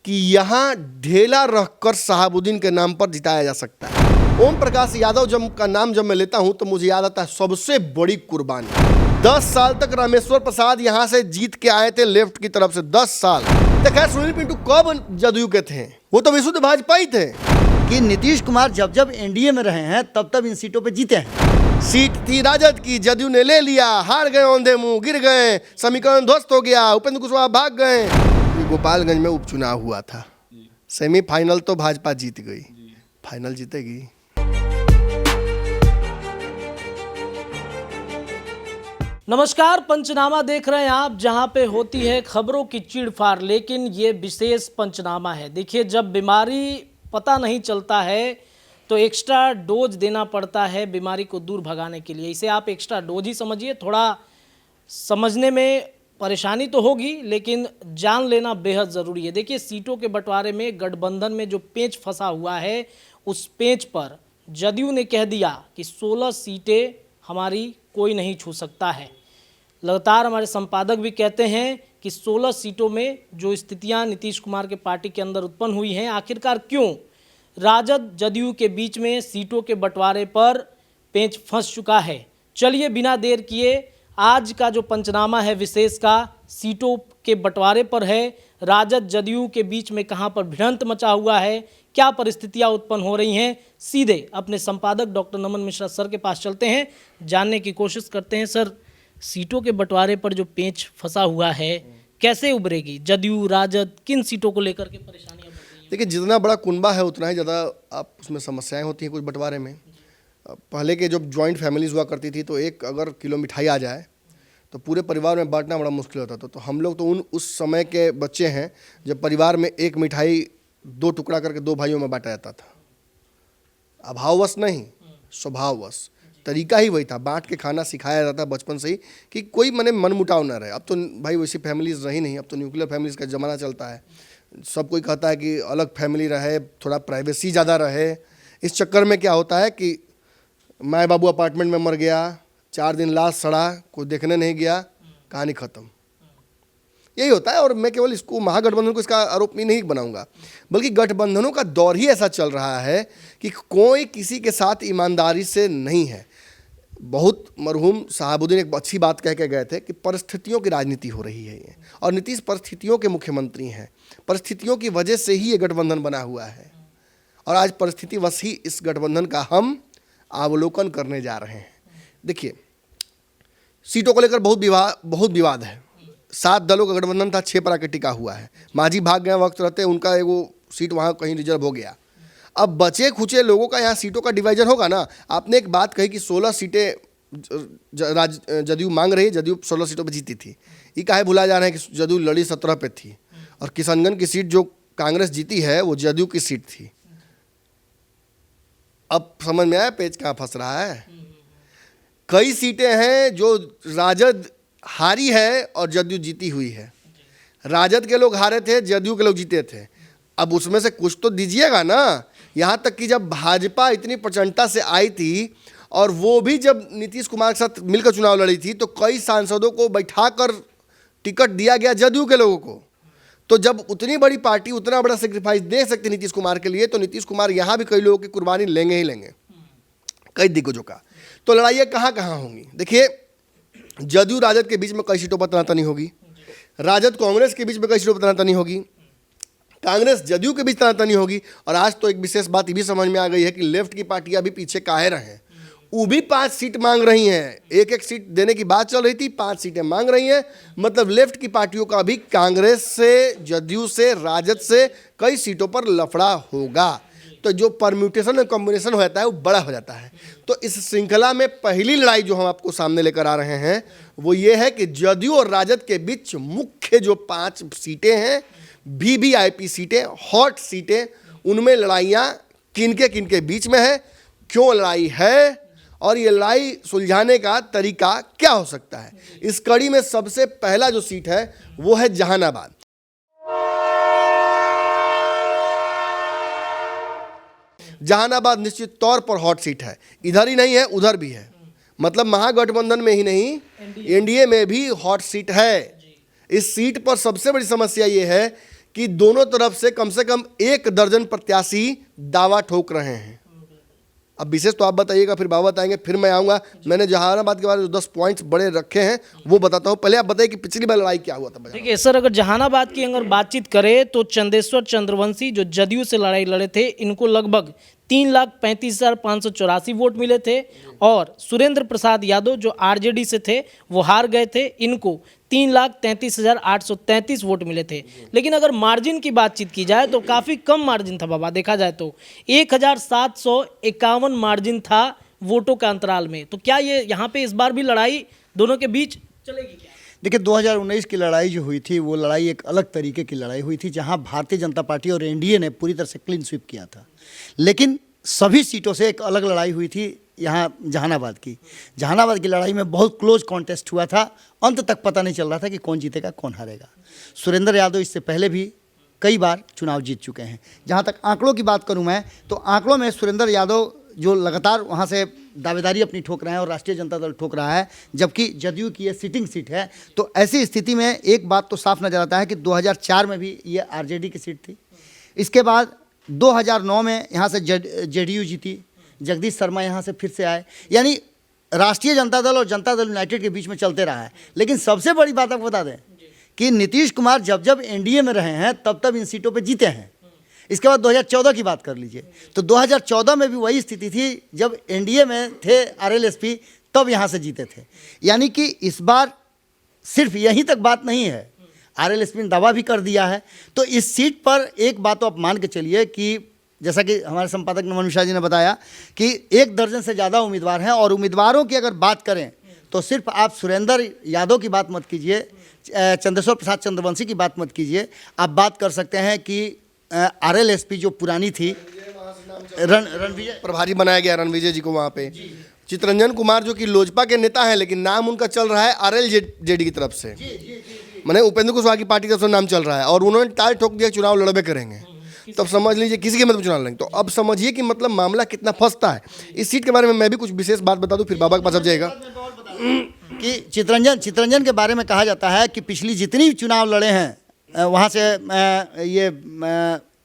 कि यहाँ ढेला रखकर शहाबुद्दीन के नाम पर जिताया जा सकता है। ओम प्रकाश यादव का नाम जब मैं लेता हूं तो मुझे याद आता है सबसे बड़ी कुर्बानी। 10 साल तक रामेश्वर प्रसाद यहाँ से जीत के आए थे लेफ्ट की तरफ से, 10 साल। तो खैर सुनील पिंटू कब जदयू के थे? वो तो विशुद्ध भाजपा ही थे। कि नीतीश कुमार जब जब एनडीए में रहे हैं तब तब इन सीटों पे जीते हैं। सीट थी राजद की, जदयू ने ले लिया, हार गए, औंधे मुंह गिर गए, समीकरण ध्वस्त हो गया, उपेंद्र कुशवाहा भाग गए। गोपालगंज में उपचुनाव हुआ था, सेमीफाइनल तो भाजपा जीत गई, फाइनल जीतेगी। नमस्कार, पंचनामा देख रहे हैं आप, जहां पे होती है खबरों की चीड़फाड़, लेकिन ये विशेष पंचनामा है। देखिए, जब बीमारी पता नहीं चलता है तो एक्स्ट्रा डोज देना पड़ता है बीमारी को दूर भगाने के लिए। इसे आप एक्स्ट्रा डोज ही समझिए। थोड़ा समझने में परेशानी तो होगी, लेकिन जान लेना बेहद ज़रूरी है। देखिए, सीटों के बंटवारे में गठबंधन में जो पेंच फंसा हुआ है, उस पेंच पर जदयू ने कह दिया कि 16 सीटें हमारी कोई नहीं छू सकता है। लगातार हमारे संपादक भी कहते हैं कि 16 सीटों में जो स्थितियां नीतीश कुमार के पार्टी के अंदर उत्पन्न हुई हैं, आखिरकार क्यों? राजद जदयू के बीच में सीटों के बंटवारे पर पेंच फंस चुका है। चलिए बिना देर किए आज का जो पंचनामा है विशेष का सीटों के बंटवारे पर है। राजद जदयू के बीच में कहां पर भिड़ंत मचा हुआ है, क्या परिस्थितियां उत्पन्न हो रही हैं, सीधे अपने संपादक डॉक्टर नमन मिश्रा सर के पास चलते हैं, जानने की कोशिश करते हैं। सर, सीटों के बंटवारे पर जो पेंच फंसा हुआ है कैसे उभरेगी? जदयू राजद किन सीटों को लेकर के परेशानियां बढ़ रही हैं? देखिए, जितना बड़ा कुनबा है उतना ही ज़्यादा आप उसमें समस्याएं होती हैं कुछ बंटवारे में। पहले के जब जॉइंट फैमिलीज हुआ करती थी तो एक अगर किलो मिठाई आ जाए तो पूरे परिवार में बांटना बड़ा मुश्किल होता था। तो हम लोग तो उस समय के बच्चे हैं जब परिवार में एक मिठाई 2 टुकड़ा करके 2 भाइयों में बांटा जाता था। अभाववश नहीं, स्वभाववश तरीका ही वही था, बांट के खाना सिखाया जाता बचपन से ही कि कोई मन मुटाव ना रहे। अब तो भाई वैसी फैमिलीज रही नहीं, अब तो न्यूक्लियर फैमिलीज का ज़माना चलता है। सब कोई कहता है कि अलग फैमिली रहे, थोड़ा प्राइवेसी ज़्यादा रहे। इस चक्कर में क्या होता है कि माँ बाबू अपार्टमेंट में मर गया, 4 दिन लाश सड़ा, कोई देखने नहीं गया, कहानी ख़त्म। यही होता है। और मैं केवल इसको महागठबंधन को इसका आरोपी नहीं बनाऊंगा, बल्कि गठबंधनों का दौर ही ऐसा चल रहा है कि कोई किसी के साथ ईमानदारी से नहीं है। बहुत मरहूम शहाबुद्दीन एक अच्छी बात कह के गए थे कि परिस्थितियों की राजनीति हो रही है ये, और नीतीश परिस्थितियों के मुख्यमंत्री हैं। परिस्थितियों की वजह से ही ये गठबंधन बना हुआ है, और आज परिस्थिति वश ही इस गठबंधन का हम अवलोकन करने जा रहे हैं। देखिए, सीटों को लेकर बहुत विवाद है। 7 दलों का गठबंधन था, 6 पर आके टिका हुआ है। मांझी भाग गए वक्त रहते, उनका एगो सीट वहाँ कहीं रिजर्व हो गया। अब बचे खुचे लोगों का यहाँ सीटों का डिवाइजन होगा ना। आपने एक बात कही कि 16 सीटें जदयू मांग रही है, जदयू 16 सीटों पे जीती थी। ये काहे भुला जा रहे हैं कि जदयू लड़ी 17 पे थी, और किशनगंज की सीट जो कांग्रेस जीती है वो जदयू की सीट थी। अब समझ में आया पेच कहाँ फंस रहा है। कई सीटें हैं जो राजद हारी है और जदयू जीती हुई है। राजद के लोग हारे थे, जदयू के लोग जीते थे। अब उसमें से कुछ तो दीजिएगा ना। यहाँ तक कि जब भाजपा इतनी प्रचंडता से आई थी, और वो भी जब नीतीश कुमार के साथ मिलकर चुनाव लड़ी थी, तो कई सांसदों को बैठाकर टिकट दिया गया जदयू के लोगों को। तो जब उतनी बड़ी पार्टी उतना बड़ा सेक्रीफाइस दे सकती नीतीश कुमार के लिए, तो नीतीश कुमार यहाँ भी कई लोगों की कुर्बानी लेंगे ही लेंगे, कई दिग्गजों का। तो लड़ाइयाँ कहाँ कहाँ होंगी? देखिए, जदयू राजद के बीच में कई सीटों पर तनातनी होगी, राजद कांग्रेस के बीच में कई सीटों पर तनातनी होगी, कांग्रेस जदयू के बीच तनातनी होगी। और आज तो एक विशेष बात ये भी समझ में आ गई है कि लेफ्ट की पार्टियां भी पीछे काहे रहे। वो भी 5 सीट मांग रही हैं। एक सीट देने की बात चल रही थी, 5 सीटें मांग रही हैं। मतलब लेफ्ट की पार्टियों का भी कांग्रेस से, जदयू से, राजद से कई सीटों पर लफड़ा होगा। तो जो परम्यूटेशन और कॉम्बिनेशन हो जाता है वो बड़ा हो जाता है। तो इस श्रृंखला में पहली लड़ाई जो हम आपको सामने लेकर आ रहे हैं वो ये है कि जदयू और राजद के बीच मुख्य जो 5 सीटें हैं, वीवीआईपी सीटें, हॉट सीटें, उनमें लड़ाइयाँ किनके बीच में है, क्यों लड़ाई है, और ये लड़ाई सुलझाने का तरीका क्या हो सकता है। इस कड़ी में सबसे पहला जो सीट है वो है जहानाबाद। जहानाबाद निश्चित तौर पर हॉट सीट है। इधर ही नहीं है, उधर भी है। मतलब महागठबंधन में ही नहीं, एनडीए में भी हॉट सीट है। इस सीट पर सबसे बड़ी समस्या ये है कि दोनों तरफ से कम 1 दर्जन प्रत्याशी दावा ठोक रहे हैं। अब विशेष तो आप बताइएगा, फिर बाबा बताएंगे, फिर मैं आऊँगा। मैंने जहानाबाद के बारे में 10 पॉइंट्स बड़े रखे हैं, वो बताता हूँ। पहले आप बताइए कि पिछली बार लड़ाई क्या हुआ था। देखिए सर, अगर जहानाबाद की अगर बातचीत करें तो चंदेश्वर चंद्रवंशी जो जदयू से लड़ाई लड़े थे, इनको लगभग 3,35,584 वोट मिले थे, और सुरेंद्र प्रसाद यादव जो आरजेडी से थे वो हार गए थे, इनको 3,33,833 वोट मिले थे। लेकिन अगर मार्जिन की बातचीत की जाए तो काफ़ी कम मार्जिन था बाबा, देखा जाए तो 1,751 मार्जिन था वोटों का अंतराल में। तो क्या ये यहाँ पे इस बार भी लड़ाई दोनों के बीच चलेगी क्या? देखिए 2019 की लड़ाई जो हुई थी वो लड़ाई एक अलग तरीके की लड़ाई हुई थी, जहां भारतीय जनता पार्टी और एनडीए ने पूरी तरह से क्लीन स्वीप किया था। लेकिन सभी सीटों से एक अलग लड़ाई हुई थी यहाँ जहानाबाद की लड़ाई में बहुत क्लोज कॉन्टेस्ट हुआ था। अंत तक पता नहीं चल रहा था कि कौन जीतेगा कौन हारेगा। सुरेंद्र यादव इससे पहले भी कई बार चुनाव जीत चुके हैं। जहाँ तक आंकड़ों की बात करूँ मैं, तो आंकड़ों में सुरेंद्र यादव जो लगातार वहाँ से दावेदारी अपनी ठोक रहे हैं और राष्ट्रीय जनता दल ठोक रहा है, जबकि जदयू की ये सिटिंग सीट है। तो ऐसी स्थिति में एक बात तो साफ नजर आता है कि 2004 में भी ये आरजेडी की सीट थी। इसके बाद 2009 में यहाँ से जेडीयू जीती, जगदीश शर्मा यहाँ से फिर से आए, यानी राष्ट्रीय जनता दल और जनता दल यूनाइटेड के बीच में चलते रहा है। लेकिन सबसे बड़ी बात आपको बता दें कि नीतीश कुमार जब एनडीए में रहे हैं तब इन सीटों पे जीते हैं। इसके बाद 2014 की बात कर लीजिए, तो 2014 में भी वही स्थिति थी, जब एनडीए में थे आरएलएसपी तब यहाँ से जीते थे। यानी कि इस बार सिर्फ यहीं तक बात नहीं है, आरएलएसपी ने दावा भी कर दिया है। तो इस सीट पर एक बात तो आप मान के चलिए कि जैसा कि हमारे संपादक नमन मिश्रा जी ने बताया कि 1 दर्जन से ज़्यादा उम्मीदवार हैं, और उम्मीदवारों की अगर बात करें तो सिर्फ आप सुरेंद्र यादव की बात मत कीजिए, चंदेश्वर प्रसाद चंद्रवंशी की बात मत कीजिए, आप बात कर सकते हैं कि आरएलएसपी जो पुरानी थी, रणविजय प्रभारी बनाया गया रणविजय जी को वहाँ पे। चितरंजन कुमार जो कि लोजपा के नेता हैं, लेकिन नाम उनका चल रहा है आरएलजेडी की तरफ से, मैंने उपेंद्र कुशवाहा की पार्टी की तरफ से नाम चल रहा है, और उन्होंने टाल ठोक दिया चुनाव लड़बे करेंगे। तब समझ लीजिए किसी के मतलब चुनाव लड़ेंगे। तो अब समझिए कि मतलब मामला कितना फंसता है। इस सीट के बारे में मैं भी कुछ विशेष बात बता दूं, फिर बाबा के पास अब जाएगा। कि चितरंजन के बारे में कहा जाता है कि पिछली जितनी चुनाव लड़े हैं वहाँ से ये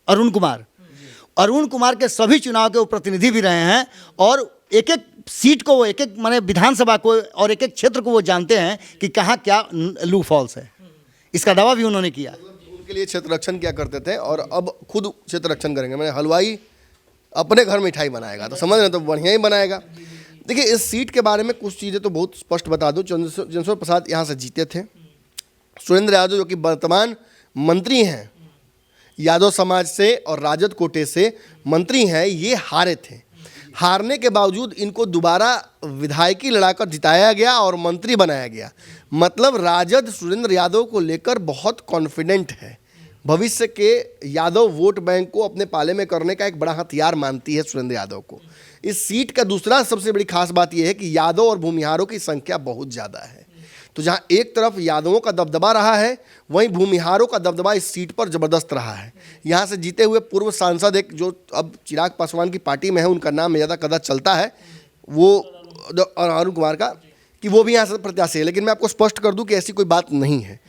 अरुण कुमार के सभी चुनाव के वो प्रतिनिधि भी रहे हैं, और एक एक सीट को वो एक माने विधानसभा को और एक क्षेत्र को वो जानते हैं कि कहाँ क्या लू फॉल्स है। इसका दावा भी उन्होंने किया। उनके लिए क्षेत्र रक्षण क्या करते थे, और अब खुद क्षेत्र रक्षण करेंगे। मैंने हलवाई अपने घर मिठाई बनाएगा, तो समझ रहे तो बढ़िया ही बनाएगा। देखिए इस सीट के बारे में कुछ चीज़ें तो बहुत स्पष्ट बता दूं। चंद्रशेखर प्रसाद यहाँ से जीते थे। सुरेंद्र यादव जो कि वर्तमान मंत्री हैं, यादव समाज से और राजद कोटे से मंत्री हैं, ये हारे थे। हारने के बावजूद इनको दोबारा विधायकी लड़ाकर जिताया गया और मंत्री बनाया गया। मतलब राजद सुरेंद्र यादव को लेकर बहुत कॉन्फिडेंट है। भविष्य के यादव वोट बैंक को अपने पाले में करने का एक बड़ा हथियार मानती है सुरेंद्र यादव को। इस सीट का दूसरा सबसे बड़ी खास बात यह है कि यादव और भूमिहारों की संख्या बहुत ज़्यादा है। तो जहां एक तरफ यादवों का दबदबा रहा है, वहीं भूमिहारों का दबदबा इस सीट पर ज़बरदस्त रहा है। यहाँ से जीते हुए पूर्व सांसद एक जो अब चिराग पासवान की पार्टी में है, उनका नाम ज़्यादा कदा चलता है, वो अरुण कुमार का, कि वो भी यहाँ से प्रत्याशी है। लेकिन मैं आपको स्पष्ट कर दूं कि ऐसी कोई बात नहीं है।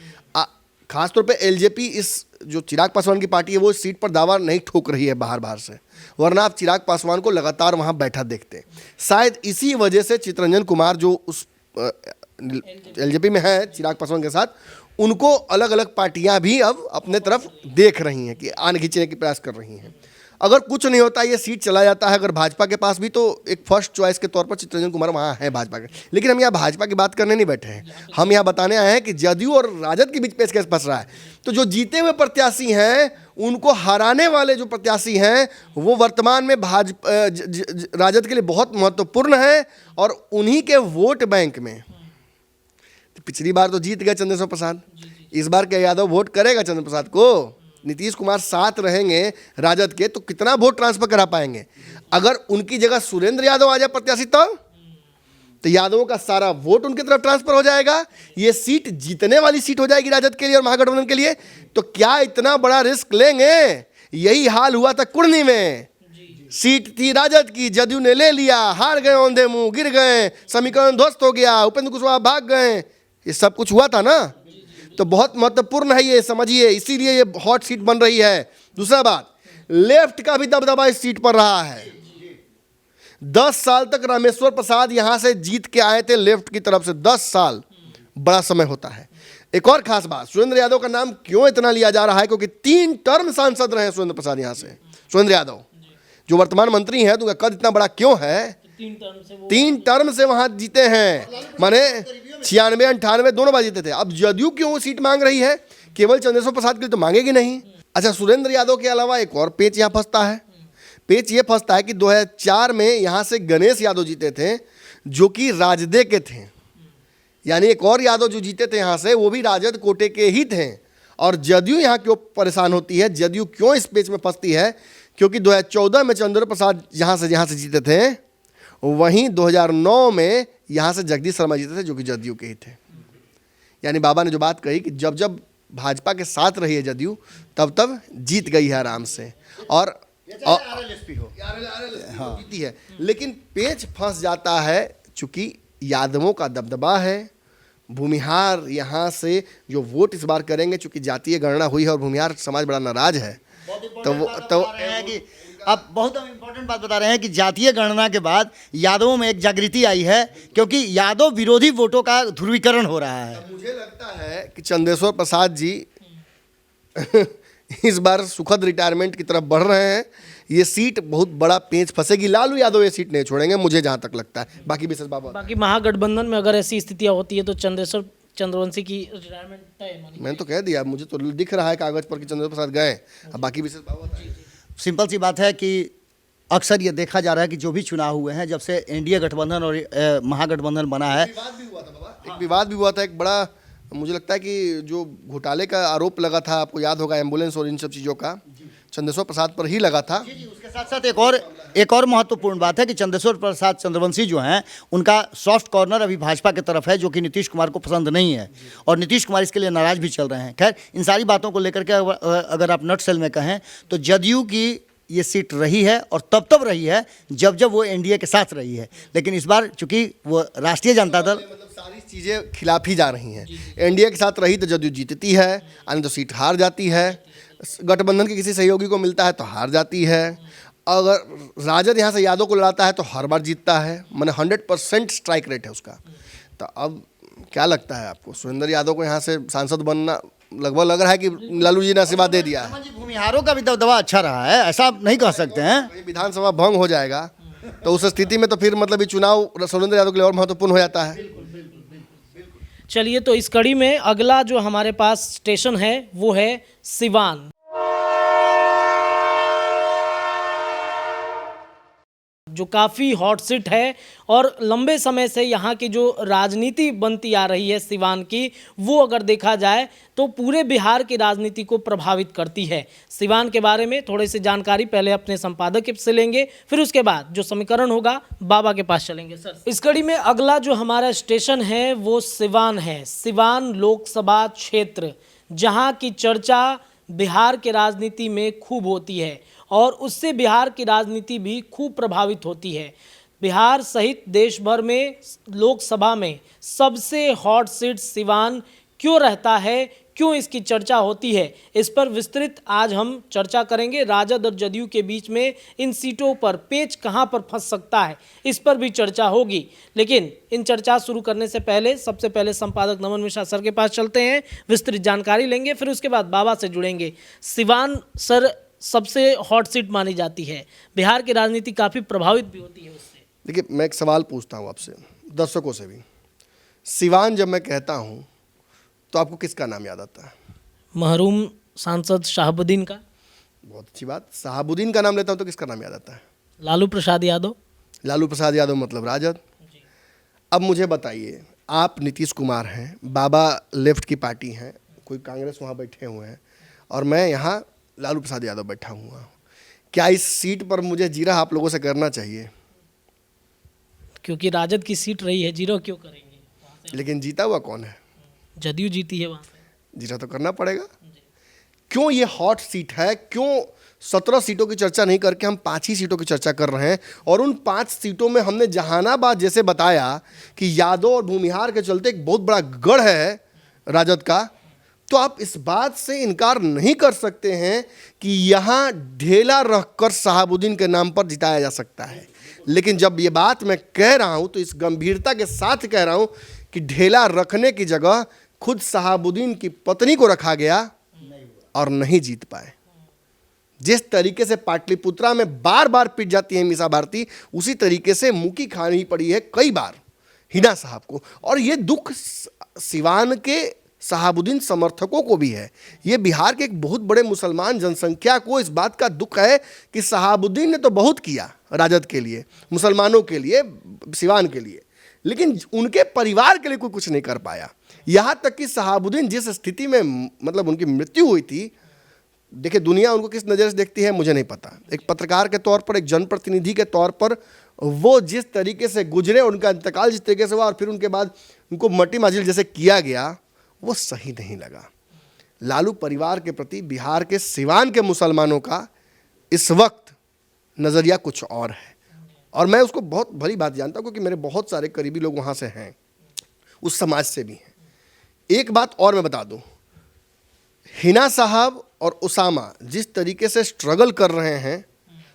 खासतौर पे एलजेपी, इस जो चिराग पासवान की पार्टी है, वो इस सीट पर दावा नहीं ठोक रही है बाहर से, वरना आप चिराग पासवान को लगातार वहाँ बैठा देखते। शायद इसी वजह से चितरंजन कुमार जो उस एलजेपी में है चिराग पासवान के साथ, उनको अलग अलग पार्टियां भी अब अपने तरफ देख रही हैं कि आन खींचने की प्रयास कर रही हैं। अगर कुछ नहीं होता, ये सीट चला जाता है अगर भाजपा के पास भी, तो एक फर्स्ट चॉइस के तौर पर चितरंजन कुमार वहाँ है भाजपा के। लेकिन हम यहाँ भाजपा की बात करने नहीं बैठे हैं, हम यहाँ बताने आए हैं कि जदयू और राजद के बीच पेचकस फंस रहा है। तो जो जीते हुए प्रत्याशी हैं, उनको हराने वाले जो प्रत्याशी हैं, वो वर्तमान में राजद के लिए बहुत महत्वपूर्ण है, और उन्हीं के वोट बैंक में पिछली बार तो जीत गए चंद्रशेखर प्रसाद, इस बार क्या यादव वोट करेगा चंद्र प्रसाद को? नीतीश कुमार साथ रहेंगे राजद के, तो कितना वोट ट्रांसफर करा पाएंगे? अगर उनकी जगह सुरेंद्र यादव आ जाए प्रत्याशी तो यादवों का सारा वोट उनकी तरफ ट्रांसफर हो जाएगा। ये सीट जीतने वाली सीट हो जाएगी राजद के लिए और महागठबंधन के लिए। तो क्या इतना बड़ा रिस्क लेंगे? यही हाल हुआ था कुर्नी में, सीट थी राजद की, जदयू ने ले लिया, हार गए, औंधे मुंह गिर गए, समीकरण ध्वस्त हो गया, उपेंद्र कुशवाहा भाग गए, ये सब कुछ हुआ था ना। तो बहुत महत्वपूर्ण है ये, समझिए, इसीलिए ये हॉट सीट बन रही है। दूसरा बात, लेफ्ट का भी दबदबा इस सीट पर रहा है। 10 साल तक रामेश्वर प्रसाद यहां से जीत के आए थे लेफ्ट की तरफ से। 10 साल बड़ा समय होता है। एक और खास बात, सुरेंद्र यादव का नाम क्यों इतना लिया जा रहा है, क्योंकि 3 टर्म सांसद रहे सुरेंद्र प्रसाद यहां से। सुरेंद्र यादव जो वर्तमान मंत्री हैं, तो उनका कद इतना बड़ा क्यों है? 3 टर्म से वहां जीते हैं, माने 96 98 दोनों बार जीते थे। अब जदयू क्यों वो सीट मांग रही है? केवल चंद्रशेखर प्रसाद के लिए तो मांगेगी नहीं। अच्छा, सुरेंद्र यादव के अलावा एक और पेच यहाँ फंसता है। पेच ये फंसता है कि 2004 में यहाँ से गणेश यादव जीते थे, जो कि राजदे के थे। यानी एक और यादव जो जीते थे यहाँ से, वो भी राजद कोटे के ही थे। और जदयू यहाँ क्यों परेशान होती है, जदयू क्यों इस पेच में फंसती है? क्योंकि 2014 में चंद्र प्रसाद जहाँ से जीते थे, वहीं 2009 में यहाँ से जगदीश शर्मा जीते थे, जो कि जदयू के ही थे। यानी बाबा ने जो बात कही कि जब जब भाजपा के साथ रही है जदयू, तब तब जीत गई है आराम से। और जीती है। लेकिन पेच फंस जाता है, चूंकि यादवों का दबदबा है। भूमिहार यहाँ से जो वोट इस बार करेंगे, चूंकि जातीय गणना हुई है और भूमिहार समाज बड़ा नाराज है, तो कि आप बहुत इम्पोर्टेंट बात बता रहे हैं कि जातीय गणना के बाद यादवों में एक जागृति आई है, क्योंकि यादव विरोधी वोटों का ध्रुवीकरण हो रहा है। मुझे लगता है कि चंद्रेश्वर प्रसाद जी इस बार सुखद रिटायरमेंट की तरफ बढ़ रहे हैं। ये सीट बहुत बड़ा पेंच फंसेगी। लालू यादव ये सीट नहीं छोड़ेंगे, मुझे जहां तक लगता है। बाकी विशेष बाबा, बाकी महागठबंधन में अगर ऐसी स्थितियां होती है तो चंद्रवंशी की रिटायरमेंट तय मानी। मैंने तो कह दिया, मुझे तो दिख रहा है कागज पर कि चंद्रशेखर प्रसाद गए। अब बाकी विशेष बाबा, सिंपल सी बात है कि अक्सर ये देखा जा रहा है कि जो भी चुनाव हुए हैं, जब से एनडीए गठबंधन और महागठबंधन बना है, विवाद भी हुआ था बाबा, एक विवाद भी हुआ था। एक बड़ा, मुझे लगता है कि जो घोटाले का आरोप लगा था, आपको याद होगा, एम्बुलेंस और इन सब चीज़ों का, चंद्रशेखर प्रसाद पर ही लगा था। उसके साथ साथ एक और महत्वपूर्ण बात है कि चंद्रशेखर प्रसाद चंद्रवंशी जो हैं, उनका सॉफ्ट कॉर्नर अभी भाजपा की तरफ है, जो कि नीतीश कुमार को पसंद नहीं है, और नीतीश कुमार इसके लिए नाराज भी चल रहे हैं। खैर, इन सारी बातों को लेकर के अगर आप नटसेल में कहें तो जदयू की ये सीट रही है, और तब रही है जब जब वो एनडीए के साथ रही है। लेकिन इस बार चूंकि वो राष्ट्रीय जनता दल, मतलब सारी चीज़ें खिलाफ ही जा रही हैं। एनडीए के साथ रही तो जदयू जीतती है, अन्य तो सीट हार जाती है। गठबंधन के किसी सहयोगी को मिलता है तो हार जाती है। अगर राजद यहाँ से यादव को लड़ाता है तो हर बार जीतता है। मैंने 100% स्ट्राइक रेट है उसका। तो अब क्या लगता है आपको, सुरेंद्र यादव को यहाँ से सांसद बनना लगभग लग रहा है कि लालू जी ने आशीर्वाद दे दिया है? भूमिहारों का भी दबदबा अच्छा रहा है, ऐसा नहीं कह सकते हैं। विधानसभा भंग हो जाएगा तो उस स्थिति में तो फिर मतलब ये चुनाव सुरेंद्र यादव के लिए और महत्वपूर्ण हो जाता है। चलिए, तो इस कड़ी में अगला जो हमारे पास स्टेशन है वो है सिवान, जो काफ़ी हॉट सीट है और लंबे समय से यहाँ की जो राजनीति बनती आ रही है सिवान की, वो अगर देखा जाए तो पूरे बिहार की राजनीति को प्रभावित करती है। सिवान के बारे में थोड़ी सी जानकारी पहले अपने संपादक से लेंगे, फिर उसके बाद जो समीकरण होगा बाबा के पास चलेंगे। सर, इस कड़ी में अगला जो हमारा स्टेशन है वो सिवान है। सिवान लोकसभा क्षेत्र, जहाँ की चर्चा बिहार के राजनीति में खूब होती है और उससे बिहार की राजनीति भी खूब प्रभावित होती है। बिहार सहित देश भर में लोकसभा में सबसे हॉट सीट सिवान क्यों रहता है, क्यों इसकी चर्चा होती है, इस पर विस्तृत आज हम चर्चा करेंगे। राजद और जदयू के बीच में इन सीटों पर पेच कहां पर फंस सकता है, इस पर भी चर्चा होगी। लेकिन इन चर्चा शुरू करने से पहले सबसे पहले संपादक नमन मिश्रा सर के पास चलते हैं, विस्तृत जानकारी लेंगे, फिर उसके बाद बाबा से जुड़ेंगे। सिवान सर सबसे हॉट सीट मानी जाती है, बिहार की राजनीति काफ़ी प्रभावित भी होती है उससे। देखिए, मैं एक सवाल पूछता हूँ आपसे, दर्शकों से भी। सिवान जब मैं कहता हूँ तो आपको किसका नाम याद आता है? महरूम सांसद शहाबुद्दीन का। बहुत अच्छी बात। शहाबुद्दीन का नाम लेता हूँ तो किसका नाम याद आता है? लालू प्रसाद यादव। लालू प्रसाद यादव मतलब राजद। अब मुझे बताइए, आप नीतीश कुमार हैं, बाबा लेफ्ट की पार्टी हैं, कोई कांग्रेस वहाँ बैठे हुए हैं, और मैं यहाँ लालू प्रसाद यादव बैठा हुआ हूँ। क्या इस सीट पर मुझे जीरा आप लोगों से करना चाहिए? क्योंकि राजद की सीट रही है, जीरो क्यों करेंगे? लेकिन जीता हुआ कौन है? जदयू जीती है वहाँ से। जीरा तो करना पड़ेगा। क्यों ये हॉट सीट है? क्यों 17 सीटों की चर्चा नहीं करके हम 5 ही सीटों की चर्चा कर रहे हैं? और उन 5 सीटों में हमने जहानाबाद जैसे बताया कि यादव और भूमिहार के चलते एक बहुत बड़ा गढ़ है राजद का, तो आप इस बात से इनकार नहीं कर सकते हैं कि यहाँ ढेला रखकर शहाबुद्दीन के नाम पर जिताया जा सकता है। लेकिन जब ये बात मैं कह रहा हूँ तो इस गंभीरता के साथ कह रहा हूँ कि ढेला रखने की जगह खुद शहाबुद्दीन की पत्नी को रखा गया और नहीं जीत पाए। जिस तरीके से पाटलिपुत्रा में बार बार पिट जाती है मीसा भारती, उसी तरीके से मुकी खानी पड़ी है कई बार हिना साहब को। और ये दुख सिवान के शहाबुद्दीन समर्थकों को भी है। ये बिहार के एक बहुत बड़े मुसलमान जनसंख्या को इस बात का दुख है कि शहाबुद्दीन ने तो बहुत किया राजद के लिए, मुसलमानों के लिए, सिवान के लिए, लेकिन उनके परिवार के लिए कोई कुछ नहीं कर पाया। यहाँ तक कि शहाबुद्दीन जिस स्थिति में मतलब उनकी मृत्यु हुई थी, देखिए दुनिया उनको किस नज़र से देखती है मुझे नहीं पता। एक पत्रकार के तौर पर, एक जनप्रतिनिधि के तौर पर वो जिस तरीके से गुजरे, उनका इंतकाल जिस तरीके से हुआ और फिर उनके बाद उनको मट्टी माजिल जैसे किया गया, वो सही नहीं लगा। लालू परिवार के प्रति बिहार के सिवान के मुसलमानों का इस वक्त नज़रिया कुछ और है, और मैं उसको बहुत भली बात जानता हूँ क्योंकि मेरे बहुत सारे करीबी लोग वहाँ से हैं, उस समाज से भी हैं। एक बात और मैं बता दूँ, हिना साहब और उसामा जिस तरीके से स्ट्रगल कर रहे हैं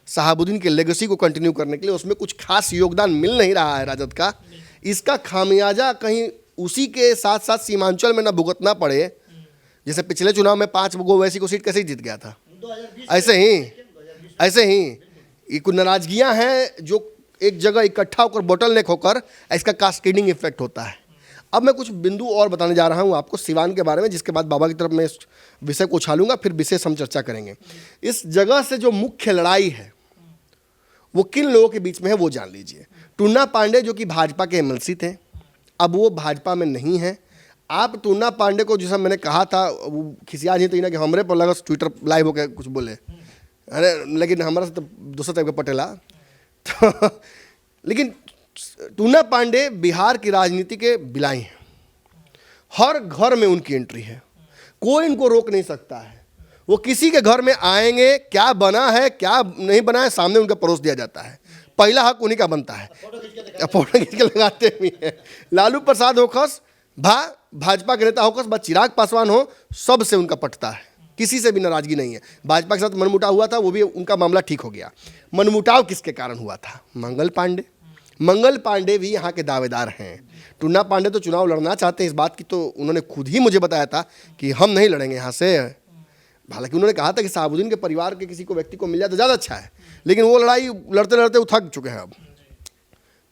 शहाबुद्दीन के लेगेसी को कंटिन्यू करने के लिए, उसमें कुछ खास योगदान मिल नहीं रहा है राजद का। इसका खामियाजा कहीं उसी के साथ साथ सीमांचल में न भुगतना पड़े। जैसे पिछले चुनाव में 5 गो वैसी को सीट कैसे जीत गया था, ऐसे ही ये कुछ नाराजगियाँ हैं जो एक जगह इकट्ठा होकर बोटल नेक होकर इसका कास्केडिंग इफेक्ट होता है। अब मैं कुछ बिंदु और बताने जा रहा हूँ आपको सिवान के बारे में, जिसके बाद बाबा की तरफ मैं इस विषय को उछालूंगा, फिर विशेष हम चर्चा करेंगे। इस जगह से जो मुख्य लड़ाई है वो किन लोगों के बीच में है वो जान लीजिए। टूना पांडे जो कि भाजपा के एमएलसी थे, अब वो भाजपा में नहीं है। आप टूना पांडे को जैसा मैंने कहा था, वो खिसिया नहीं तो ना कि हमारे पर लगा ट्विटर लाइव होकर कुछ बोले, अरे लेकिन हमारा से तो दूसरा टाइप का पटेला तो लेकिन टूना पांडे बिहार की राजनीति के बिलाई हैं। हर घर में उनकी एंट्री है, कोई इनको रोक नहीं सकता है। वो किसी के घर में आएंगे, क्या बना है क्या नहीं बना है सामने उनका परोस दिया जाता है। पहला हक उन्हीं का बनता है, फोटो खींच के लगाते भी हैं। लालू प्रसाद होखस, भाजपा के नेता होखस, चिराग पासवान हो, सब से उनका पटता है, किसी से भी नाराजगी नहीं है। भाजपा के साथ मनमुटाव हुआ था, वो भी उनका मामला ठीक हो गया। मनमुटाव किसके कारण हुआ था? मंगल पांडे भी यहाँ के दावेदार हैं। टूना पांडे तो चुनाव लड़ना चाहते हैं, इस बात की तो उन्होंने खुद ही मुझे बताया था कि हम नहीं लड़ेंगे यहाँ से। हालांकि उन्होंने कहा था कि शहाबुद्दीन के परिवार के किसी को व्यक्ति को मिल जाए तो ज़्यादा अच्छा है, लेकिन वो लड़ाई लड़ते लड़ते वो थक चुके हैं अब।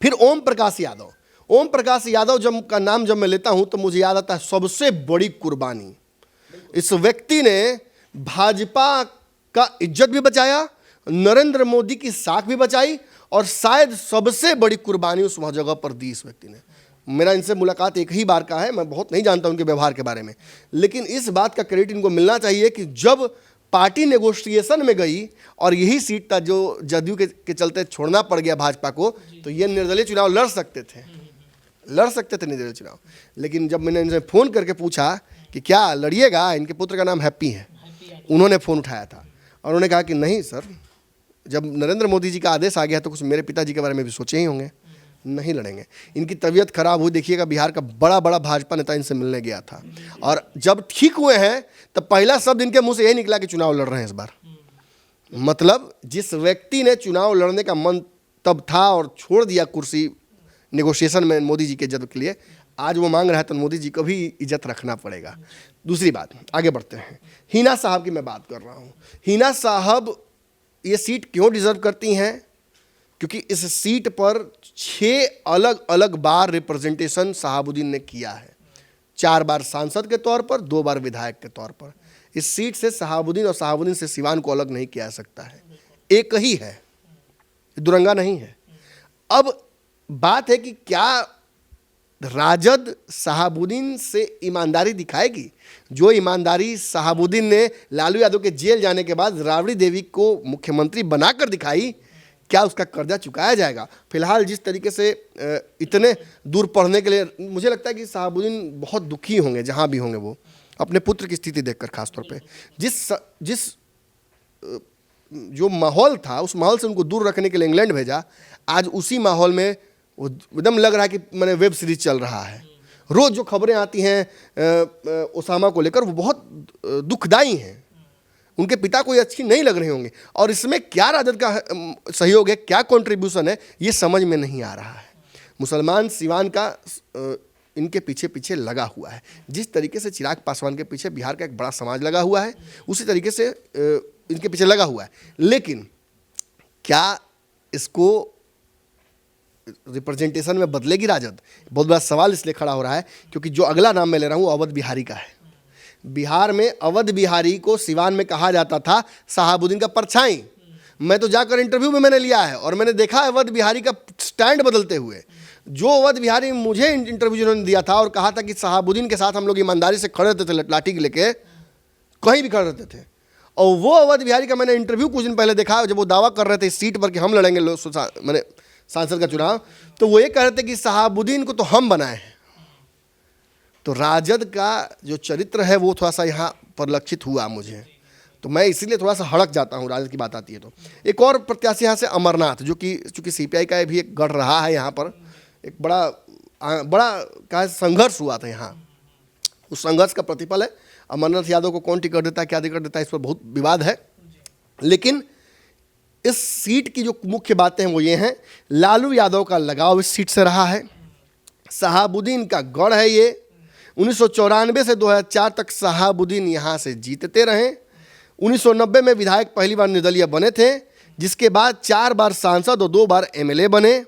फिर ओम प्रकाश यादव जब का नाम जब मैं लेता हूँ तो मुझे याद आता है सबसे बड़ी कुर्बानी। इस व्यक्ति ने भाजपा का इज्जत भी बचाया, नरेंद्र मोदी की साख भी बचाई, और शायद सबसे बड़ी कुर्बानी उस वहाँ जगह पर दी इस व्यक्ति ने। मेरा इनसे मुलाकात एक ही बार का है, मैं बहुत नहीं जानता उनके व्यवहार के बारे में, लेकिन इस बात का क्रेडिट इनको मिलना चाहिए कि जब पार्टी नेगोशिएशन में गई और यही सीट था जो जदयू के चलते छोड़ना पड़ गया भाजपा को, तो ये निर्दलीय चुनाव लड़ सकते थे निर्दलीय चुनाव। लेकिन जब मैंने इनसे फ़ोन करके पूछा कि क्या लड़िएगा, इनके पुत्र का नाम हैप्पी है, उन्होंने फ़ोन उठाया था और उन्होंने कहा कि नहीं सर, जब नरेंद्र मोदी जी का आदेश आ गया तो कुछ मेरे पिताजी के बारे में भी सोचे ही होंगे, नहीं लड़ेंगे। इनकी तबीयत खराब हुई, देखिएगा बिहार का बड़ा भाजपा नेता इनसे मिलने गया था, और जब ठीक हुए हैं तब पहला शब्द इनके मुंह से यही निकला कि चुनाव लड़ रहे हैं इस बार। मतलब जिस व्यक्ति ने चुनाव लड़ने का मन तब था और छोड़ दिया कुर्सी नेगोशिएशन में मोदी जी के इज्जत के लिए, आज वो मांग रहा है तो मोदी जी को भी इज्जत रखना पड़ेगा। दूसरी बात, आगे बढ़ते हैं। हिना साहब की मैं बात कर रहा हूँ। हिना साहब ये सीट क्यों डिजर्व करती हैं? क्योंकि इस सीट पर 6 अलग अलग बार रिप्रेजेंटेशन शहाबुद्दीन ने किया है। 4 बार सांसद के तौर पर, 2 बार विधायक के तौर पर। इस सीट से शहाबुद्दीन और शहाबुद्दीन से सिवान को अलग नहीं किया जा सकता है, एक ही है, दुरंगा नहीं है। अब बात है कि क्या राजद शहाबुद्दीन से ईमानदारी दिखाएगी? जो ईमानदारी शहाबुद्दीन ने लालू यादव के जेल जाने के बाद राबड़ी देवी को मुख्यमंत्री बनाकर दिखाई, क्या उसका कर्जा चुकाया जाएगा? फिलहाल जिस तरीके से इतने दूर पढ़ने के लिए, मुझे लगता है कि शहाबुद्दीन बहुत दुखी होंगे जहाँ भी होंगे वो, अपने पुत्र की स्थिति देखकर खासतौर पे। जिस जो माहौल था उस माहौल से उनको दूर रखने के लिए इंग्लैंड भेजा, आज उसी माहौल में वो एकदम लग रहा है कि मैंने वेब सीरीज चल रहा है। रोज़ जो खबरें आती हैं ओसामा को लेकर वो बहुत दुखदाई हैं। उनके पिता को ये अच्छी नहीं लग रही होंगी और इसमें क्या राजद का सहयोग है, क्या कंट्रीब्यूशन है, ये समझ में नहीं आ रहा है। मुसलमान सिवान का इनके पीछे पीछे लगा हुआ है। जिस तरीके से चिराग पासवान के पीछे बिहार का एक बड़ा समाज लगा हुआ है, उसी तरीके से इनके पीछे लगा हुआ है। लेकिन क्या इसको रिप्रेजेंटेशन में बदलेगी राजद? बहुत बड़ा सवाल इसलिए खड़ा हो रहा है क्योंकि जो अगला नाम मैं ले रहा हूँ अवध बिहारी का है। बिहार में अवध बिहारी को सिवान में कहा जाता था शहाबुद्दीन का परछाई। मैं तो जाकर इंटरव्यू में मैंने लिया है और मैंने देखा अवध बिहारी का स्टैंड बदलते हुए। जो अवध बिहारी मुझे इंटरव्यू जिन्होंने दिया था और कहा था कि शहाबुद्दीन के साथ हम लोग ईमानदारी से खड़े रहते थे, लाठी लेके कहीं भी खड़े रहते थे, और वो अवध बिहारी का मैंने इंटरव्यू कुछ दिन पहले देखा जब वो दावा कर रहे थे इस सीट पर कि हम लड़ेंगे मैंने सांसद का चुनाव, तो वो ये कह रहे थे कि शहाबुद्दीन को तो हम बनाए हैं। तो राजद का जो चरित्र है वो थोड़ा सा यहाँ परिलक्षित हुआ मुझे, तो मैं इसीलिए थोड़ा सा हड़क जाता हूँ राजद की बात आती है तो। एक और प्रत्याशी यहाँ से अमरनाथ, जो कि चूँकि सीपीआई का भी एक गढ़ रहा है यहाँ पर, एक बड़ा क्या संघर्ष हुआ था यहाँ, उस संघर्ष का प्रतिफल है। अमरनाथ यादव को कौन टिकट देता है, क्या टिकट देता है, इस पर बहुत विवाद है। लेकिन इस सीट की जो मुख्य बातें हैं वो ये हैं, लालू यादव का लगाव इस सीट से रहा है, शहाबुद्दीन का गढ़ है ये। 1994 से 2004 तक शहाबुद्दीन यहाँ से जीतते रहे। 1990 में विधायक पहली बार निर्दलीय बने थे, जिसके बाद 4 बार सांसद और 2 बार एमएलए बने।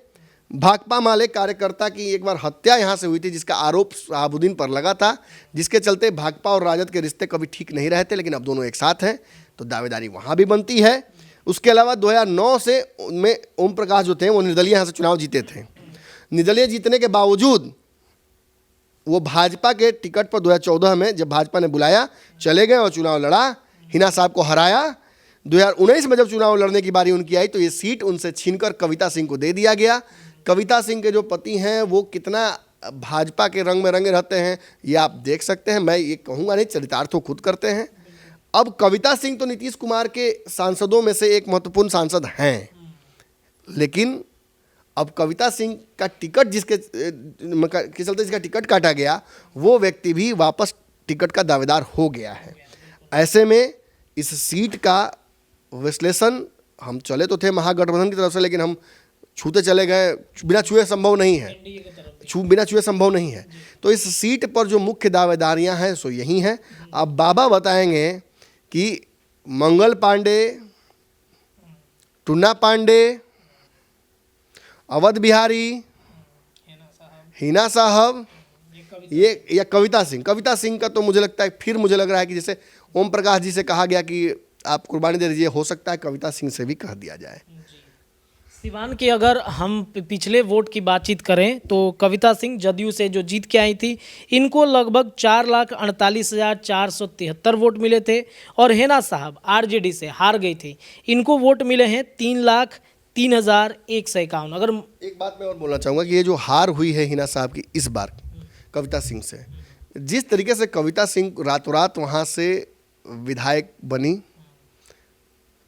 भाकपा माले कार्यकर्ता की एक बार हत्या यहाँ से हुई थी, जिसका आरोप शहाबुद्दीन पर लगा था, जिसके चलते भाकपा और राजद के रिश्ते कभी ठीक नहीं रहते, लेकिन अब दोनों एक साथ हैं तो दावेदारी वहाँ भी बनती है। उसके अलावा 2009 से में ओम प्रकाश जो थे वो निर्दलीय यहाँ से चुनाव जीते थे। निर्दलीय जीतने के बावजूद वो भाजपा के टिकट पर 2014 में जब भाजपा ने बुलाया चले गए और चुनाव लड़ा, हिना साहब को हराया। 2019 में जब चुनाव लड़ने की बारी उनकी आई तो ये सीट उनसे छीनकर कविता सिंह को दे दिया गया। कविता सिंह के जो पति हैं वो कितना भाजपा के रंग में रंगे रहते हैं ये आप देख सकते हैं। मैं ये कहूँगा नहीं, चरितार्थ वो खुद करते हैं। अब कविता सिंह तो नीतीश कुमार के सांसदों में से एक महत्वपूर्ण सांसद हैं, लेकिन अब कविता सिंह का टिकट जिसके चलते जिसका टिकट काटा गया वो व्यक्ति भी वापस टिकट का दावेदार हो गया है। ऐसे में इस सीट का विश्लेषण, हम चले तो थे महागठबंधन की तरफ से, लेकिन हम छूते चले गए, बिना छुए संभव नहीं है, बिना छुए संभव नहीं है। तो इस सीट पर जो मुख्य दावेदारियां हैं सो यही हैं। अब बाबा बताएंगे कि मंगल पांडे, टुन्ना पांडे, अवध बिहारी, हिना साहब, ये या कविता सिंह का तो मुझे लगता है, फिर मुझे लग रहा है कि जैसे ओम प्रकाश जी से कहा गया कि आप कुर्बानी दे दीजिए, हो सकता है कविता सिंह से भी कह दिया जाए। सिवान की अगर हम पिछले वोट की बातचीत करें तो कविता सिंह जदयू से जो जीत के आई थी, इनको लगभग 4,48,473 वोट मिले थे, और हेना साहब आरजेडी से हार गई थी, इनको वोट मिले हैं 3,03,151। अगर एक बात मैं और बोलना चाहूँगा कि ये जो हार हुई है हिना साहब की इस बार कविता सिंह से, जिस तरीके से कविता सिंह रातों रात वहाँ से विधायक बनी,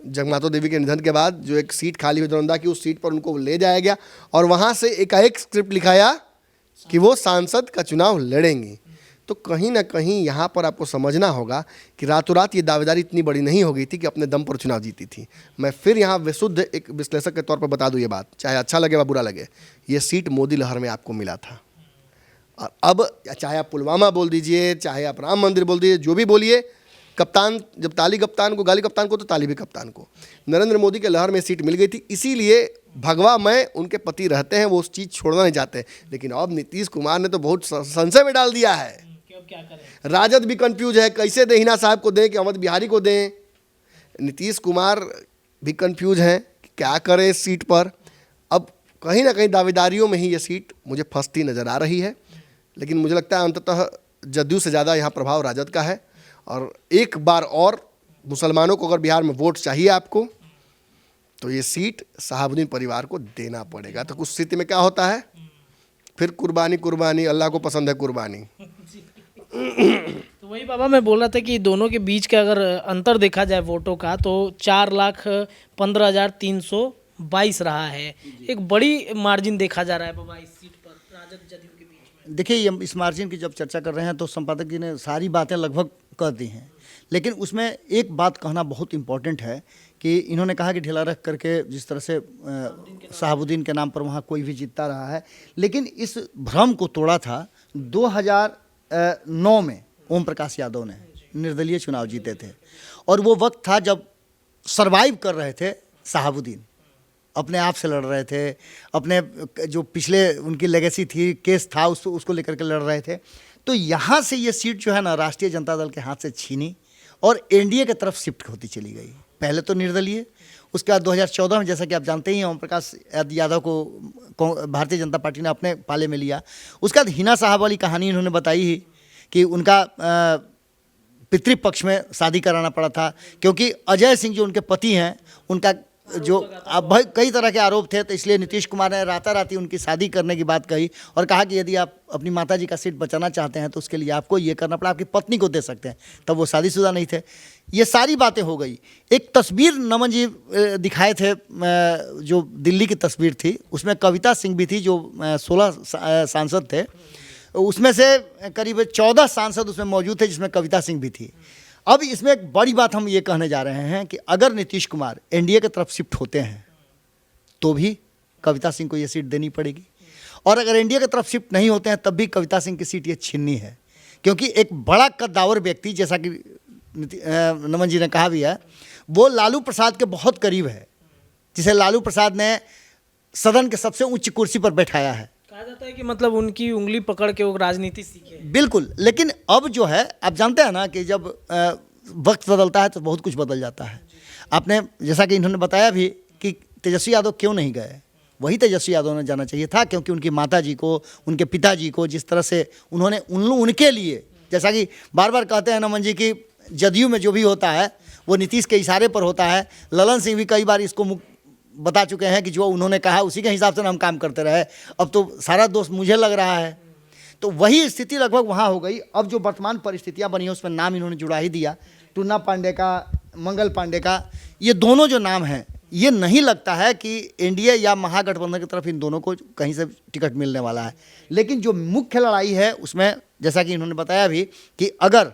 जगमातो देवी के निधन के बाद जो एक सीट खाली हुई दरौंदा की, उस सीट पर उनको ले जाया गया और वहाँ से एकाएक स्क्रिप्ट लिखाया कि वो सांसद का चुनाव लड़ेंगी। तो कहीं ना कहीं यहाँ पर आपको समझना होगा कि रातों रात ये दावेदारी इतनी बड़ी नहीं हो गई थी कि अपने दम पर चुनाव जीती थी। मैं फिर यहाँ विशुद्ध एक विश्लेषक के तौर पर बता दूँ ये बात, चाहे अच्छा लगे व बुरा लगे, ये सीट मोदी लहर में आपको मिला था। और अब चाहे आप पुलवामा बोल दीजिए, चाहे आप राम मंदिर बोल दीजिए, जो भी बोलिए, कप्तान जब ताली कप्तान को, गाली कप्तान को, तो ताली भी कप्तान को। नरेंद्र मोदी के लहर में सीट मिल गई थी, इसीलिए भगवा मैं उनके पति रहते हैं, वो उस चीज़ छोड़ना नहीं चाहते। लेकिन अब नीतीश कुमार ने तो बहुत संशय में डाल दिया है। क्या करें? राजद भी कंफ्यूज है, कैसे दें, हिना साहब को दें कि अवध बिहारी को दें। नीतीश कुमार भी कंफ्यूज हैं कि क्या करें इस सीट पर। अब कहीं ना कहीं दावेदारियों में ही ये सीट मुझे फंसती नज़र आ रही है, लेकिन मुझे लगता है अंततः जदयू से ज़्यादा यहाँ प्रभाव राजद का है। और एक बार और मुसलमानों को अगर बिहार में वोट चाहिए आपको, तो ये सीट शहाबुद्दीन परिवार को देना पड़ेगा। तो उस स्थिति में क्या होता है, फिर कुर्बानी, अल्लाह को पसंद है कुर्बानी। तो वही बाबा मैं बोल रहा था कि दोनों के बीच का अगर अंतर देखा जाए वोटों का, तो 4,15,322 रहा है। एक बड़ी मार्जिन देखा जा रहा है बाबा इस सीट पर राजद जदयू के बीच में। देखिए, ये इस मार्जिन की जब चर्चा कर रहे हैं तो संपादक जी ने सारी बातें लगभग कह दी हैं, लेकिन उसमें एक बात कहना बहुत इम्पोर्टेंट है कि इन्होंने कहा कि ढीला रख करके जिस तरह से शहाबुद्दीन के नाम पर वहाँ कोई भी जीतता रहा है, लेकिन इस भ्रम को तोड़ा था 2009 में ओम प्रकाश यादव ने निर्दलीय चुनाव जीते थे, और वो वक्त था जब सरवाइव कर रहे थे शहाबुद्दीन, अपने आप से लड़ रहे थे, अपने जो पिछले उनकी लेगेसी थी, केस था, उसको लेकर के लड़ रहे थे। तो यहाँ से ये सीट जो है ना राष्ट्रीय जनता दल के हाथ से छीनी और एनडीए की तरफ शिफ्ट होती चली गई। पहले तो निर्दलीय, उसके बाद 2014 में जैसा कि आप जानते ही हैं ओम प्रकाश यादव को भारतीय जनता पार्टी ने अपने पाले में लिया। उसके बाद हिना साहब वाली कहानी इन्होंने बताई ही कि उनका पितृपक्ष में शादी कराना पड़ा था, क्योंकि अजय सिंह जो उनके पति हैं उनका जो अब भाई कई तरह के आरोप थे, तो इसलिए नीतीश कुमार ने राताराती उनकी शादी करने की बात कही और कहा कि यदि आप अपनी माताजी का सीट बचाना चाहते हैं तो उसके लिए आपको ये करना पड़ा, आपकी पत्नी को दे सकते हैं। तब वो शादीशुदा नहीं थे। ये सारी बातें हो गई। एक तस्वीर नमन जी दिखाए थे, जो दिल्ली की तस्वीर थी, उसमें कविता सिंह भी थी जो 16 सांसद थे, उसमें से करीब 14 सांसद उसमें मौजूद थे जिसमें कविता सिंह भी थी। अब इसमें एक बड़ी बात हम ये कहने जा रहे हैं कि अगर नीतीश कुमार एनडीए की तरफ शिफ्ट होते हैं तो भी कविता सिंह को ये सीट देनी पड़ेगी, और अगर एनडीए की तरफ शिफ्ट नहीं होते हैं तब भी कविता सिंह की सीट ये छीननी है, क्योंकि एक बड़ा कद्दावर व्यक्ति, जैसा कि नमन जी ने कहा भी है, वो लालू प्रसाद के बहुत करीब है, जिसे लालू प्रसाद ने सदन के सबसे उच्च कुर्सी पर बैठाया है। कहा जाता है कि मतलब उनकी उंगली पकड़ के वो राजनीति सीखे। बिल्कुल, लेकिन अब जो है आप जानते हैं ना कि जब वक्त बदलता है तो बहुत कुछ बदल जाता है। आपने जैसा कि इन्होंने बताया भी कि तेजस्वी यादव क्यों नहीं गए, वही तेजस्वी यादव ने जाना चाहिए था, क्योंकि उनकी माताजी को, उनके पिताजी को जिस तरह से उन्होंने उनके लिए, जैसा कि बार बार कहते हैं नमन जी की जदयू में जो भी होता है वो नीतीश के इशारे पर होता है। ललन सिंह भी कई बार इसको बता चुके हैं कि जो उन्होंने कहा उसी के हिसाब से हम काम करते रहे, अब तो सारा दोष मुझे लग रहा है। तो वही स्थिति लगभग वहाँ हो गई। अब जो वर्तमान परिस्थितियाँ बनी हैं उसमें नाम इन्होंने जुड़ा ही दिया, टूना पांडे का, मंगल पांडे का। ये दोनों जो नाम हैं, ये नहीं लगता है कि एनडीए या महागठबंधन की तरफ इन दोनों को कहीं से टिकट मिलने वाला है। लेकिन जो मुख्य लड़ाई है उसमें, जैसा कि इन्होंने बताया भी कि अगर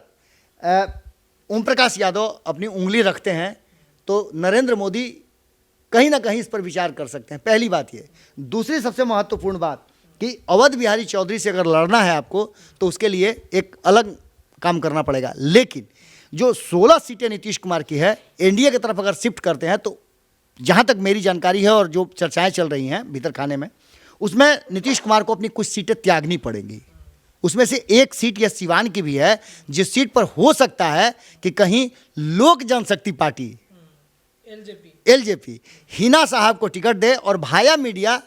ओम प्रकाश यादव अपनी उंगली रखते हैं तो नरेंद्र मोदी कहीं ना कहीं इस पर विचार कर सकते हैं। पहली बात ये। दूसरी सबसे महत्वपूर्ण बात कि अवध बिहारी चौधरी से अगर लड़ना है आपको तो उसके लिए एक अलग काम करना पड़ेगा। लेकिन जो 16 सीटें नीतीश कुमार की है, एनडीए की तरफ अगर शिफ्ट करते हैं तो जहाँ तक मेरी जानकारी है और जो चर्चाएं चल रही हैं भीतर खाने में, उसमें नीतीश कुमार को अपनी कुछ सीटें त्यागनी पड़ेंगी। उसमें से एक सीट यह सिवान की भी है, जिस सीट पर हो सकता है कि कहीं लोक जनशक्ति पार्टी एलजेपी हिना साहब को टिकट दे और भाया मीडिया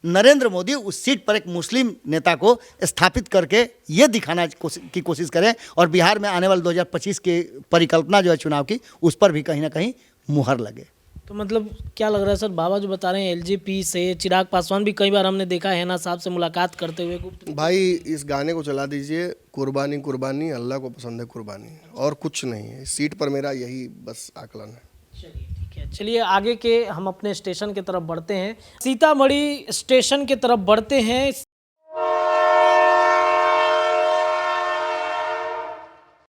नरेंद्र मोदी उस सीट पर एक मुस्लिम नेता को स्थापित करके ये दिखाना की कोशिश करें और बिहार में आने वाले 2025 की परिकल्पना जो है चुनाव की, उस पर भी कहीं ना कहीं मुहर लगे। तो मतलब क्या लग रहा है सर, बाबा जो बता रहे हैं एलजेपी से, चिराग पासवान भी कई बार हमने देखा है हिना साहब से मुलाकात करते हुए गुप्त। भाई इस गाने को चला दीजिए, कुर्बानी कुर्बानी अल्लाह को पसंद है कुर्बानी, और कुछ नहीं है। इस सीट पर मेरा यही बस आकलन है। चलिए ठीक है, चलिए आगे के हम अपने स्टेशन की तरफ बढ़ते हैं। सीतामढ़ी स्टेशन की तरफ बढ़ते हैं।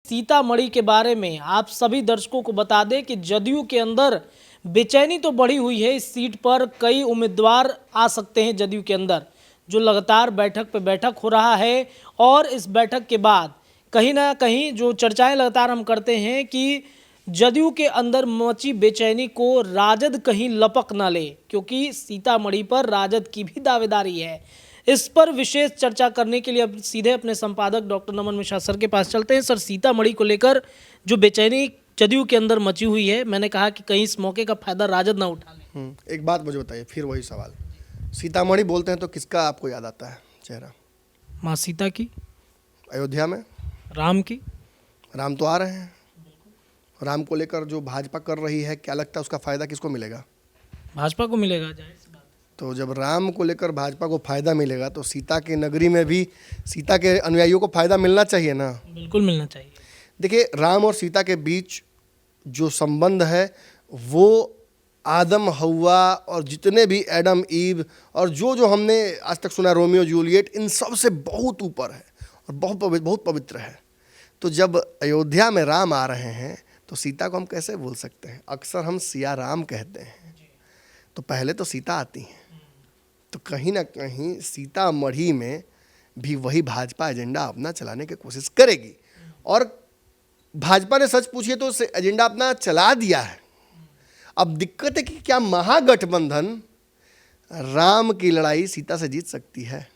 सीतामढ़ी के बारे में आप सभी दर्शकों को बता दें कि जदयू के अंदर बेचैनी तो बढ़ी हुई है। इस सीट पर कई उम्मीदवार आ सकते हैं जदयू के अंदर, जो लगातार बैठक पे बैठक हो रहा है। और इस बैठक के बाद कहीं ना कहीं जो चर्चाएं लगातार हम करते हैं कि जदयू के अंदर मची बेचैनी को राजद कहीं लपक ना ले, क्योंकि सीतामढ़ी पर राजद की भी दावेदारी है। इस पर विशेष चर्चा करने के लिए अब सीधे अपने संपादक डॉक्टर नमन मिश्रा सर के पास चलते हैं। सर, सीतामढ़ी को लेकर जो बेचैनी जदयू के अंदर मची हुई है, मैंने कहा कि कहीं इस मौके का फायदा राजद ना उठा ले। एक बात मुझे बताइए, फिर वही सवाल, सीतामढ़ी बोलते हैं तो किसका आपको याद आता है चेहरा? माँ सीता की। अयोध्या में राम की। राम तो आ रहे हैं। राम को लेकर जो भाजपा कर रही है, क्या लगता है उसका फ़ायदा किसको मिलेगा? भाजपा को मिलेगा, जाहिर सी बात। तो जब राम को लेकर भाजपा को फ़ायदा मिलेगा तो सीता की नगरी में भी सीता के अनुयायियों को फ़ायदा मिलना चाहिए ना। बिल्कुल मिलना चाहिए। देखिए, राम और सीता के बीच जो संबंध है वो आदम हवा और जितने भी एडम ईव और जो जो हमने आज तक सुना रोमियो जूलियट, इन सब से बहुत ऊपर है और बहुत पवित्र है। तो जब अयोध्या में राम आ रहे हैं तो सीता को हम कैसे भूल सकते हैं? अक्सर हम सिया राम कहते हैं, तो पहले तो सीता आती हैं। तो कहीं ना कहीं सीतामढ़ी में भी वही भाजपा एजेंडा अपना चलाने की कोशिश करेगी। और भाजपा ने सच पूछिए तो एजेंडा अपना चला दिया है। अब दिक्कत है कि क्या महागठबंधन राम की लड़ाई सीता से जीत सकती है?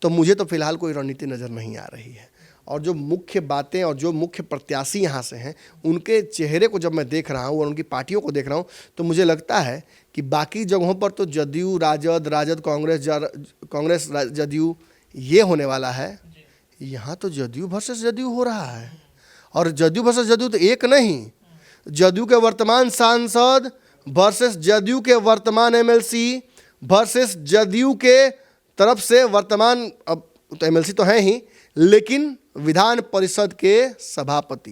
तो मुझे तो फिलहाल कोई रणनीति नज़र नहीं आ रही है। और जो मुख्य बातें और जो मुख्य प्रत्याशी यहाँ से हैं, उनके चेहरे को जब मैं देख रहा हूँ और उनकी पार्टियों को देख रहा हूँ, तो मुझे लगता है कि बाकी जगहों पर तो जदयू राजद कांग्रेस जदयू ये होने वाला है, यहाँ तो जदयू वर्सेस जदयू हो रहा है। और जदयू वर्सेस जदयू तो एक नहीं, जदयू के वर्तमान सांसद वर्सेस जदयू के वर्तमान एमएलसी वर्सेस जदयू के तरफ से वर्तमान, अब तो एमएलसी तो हैं ही, लेकिन विधान परिषद के सभापति,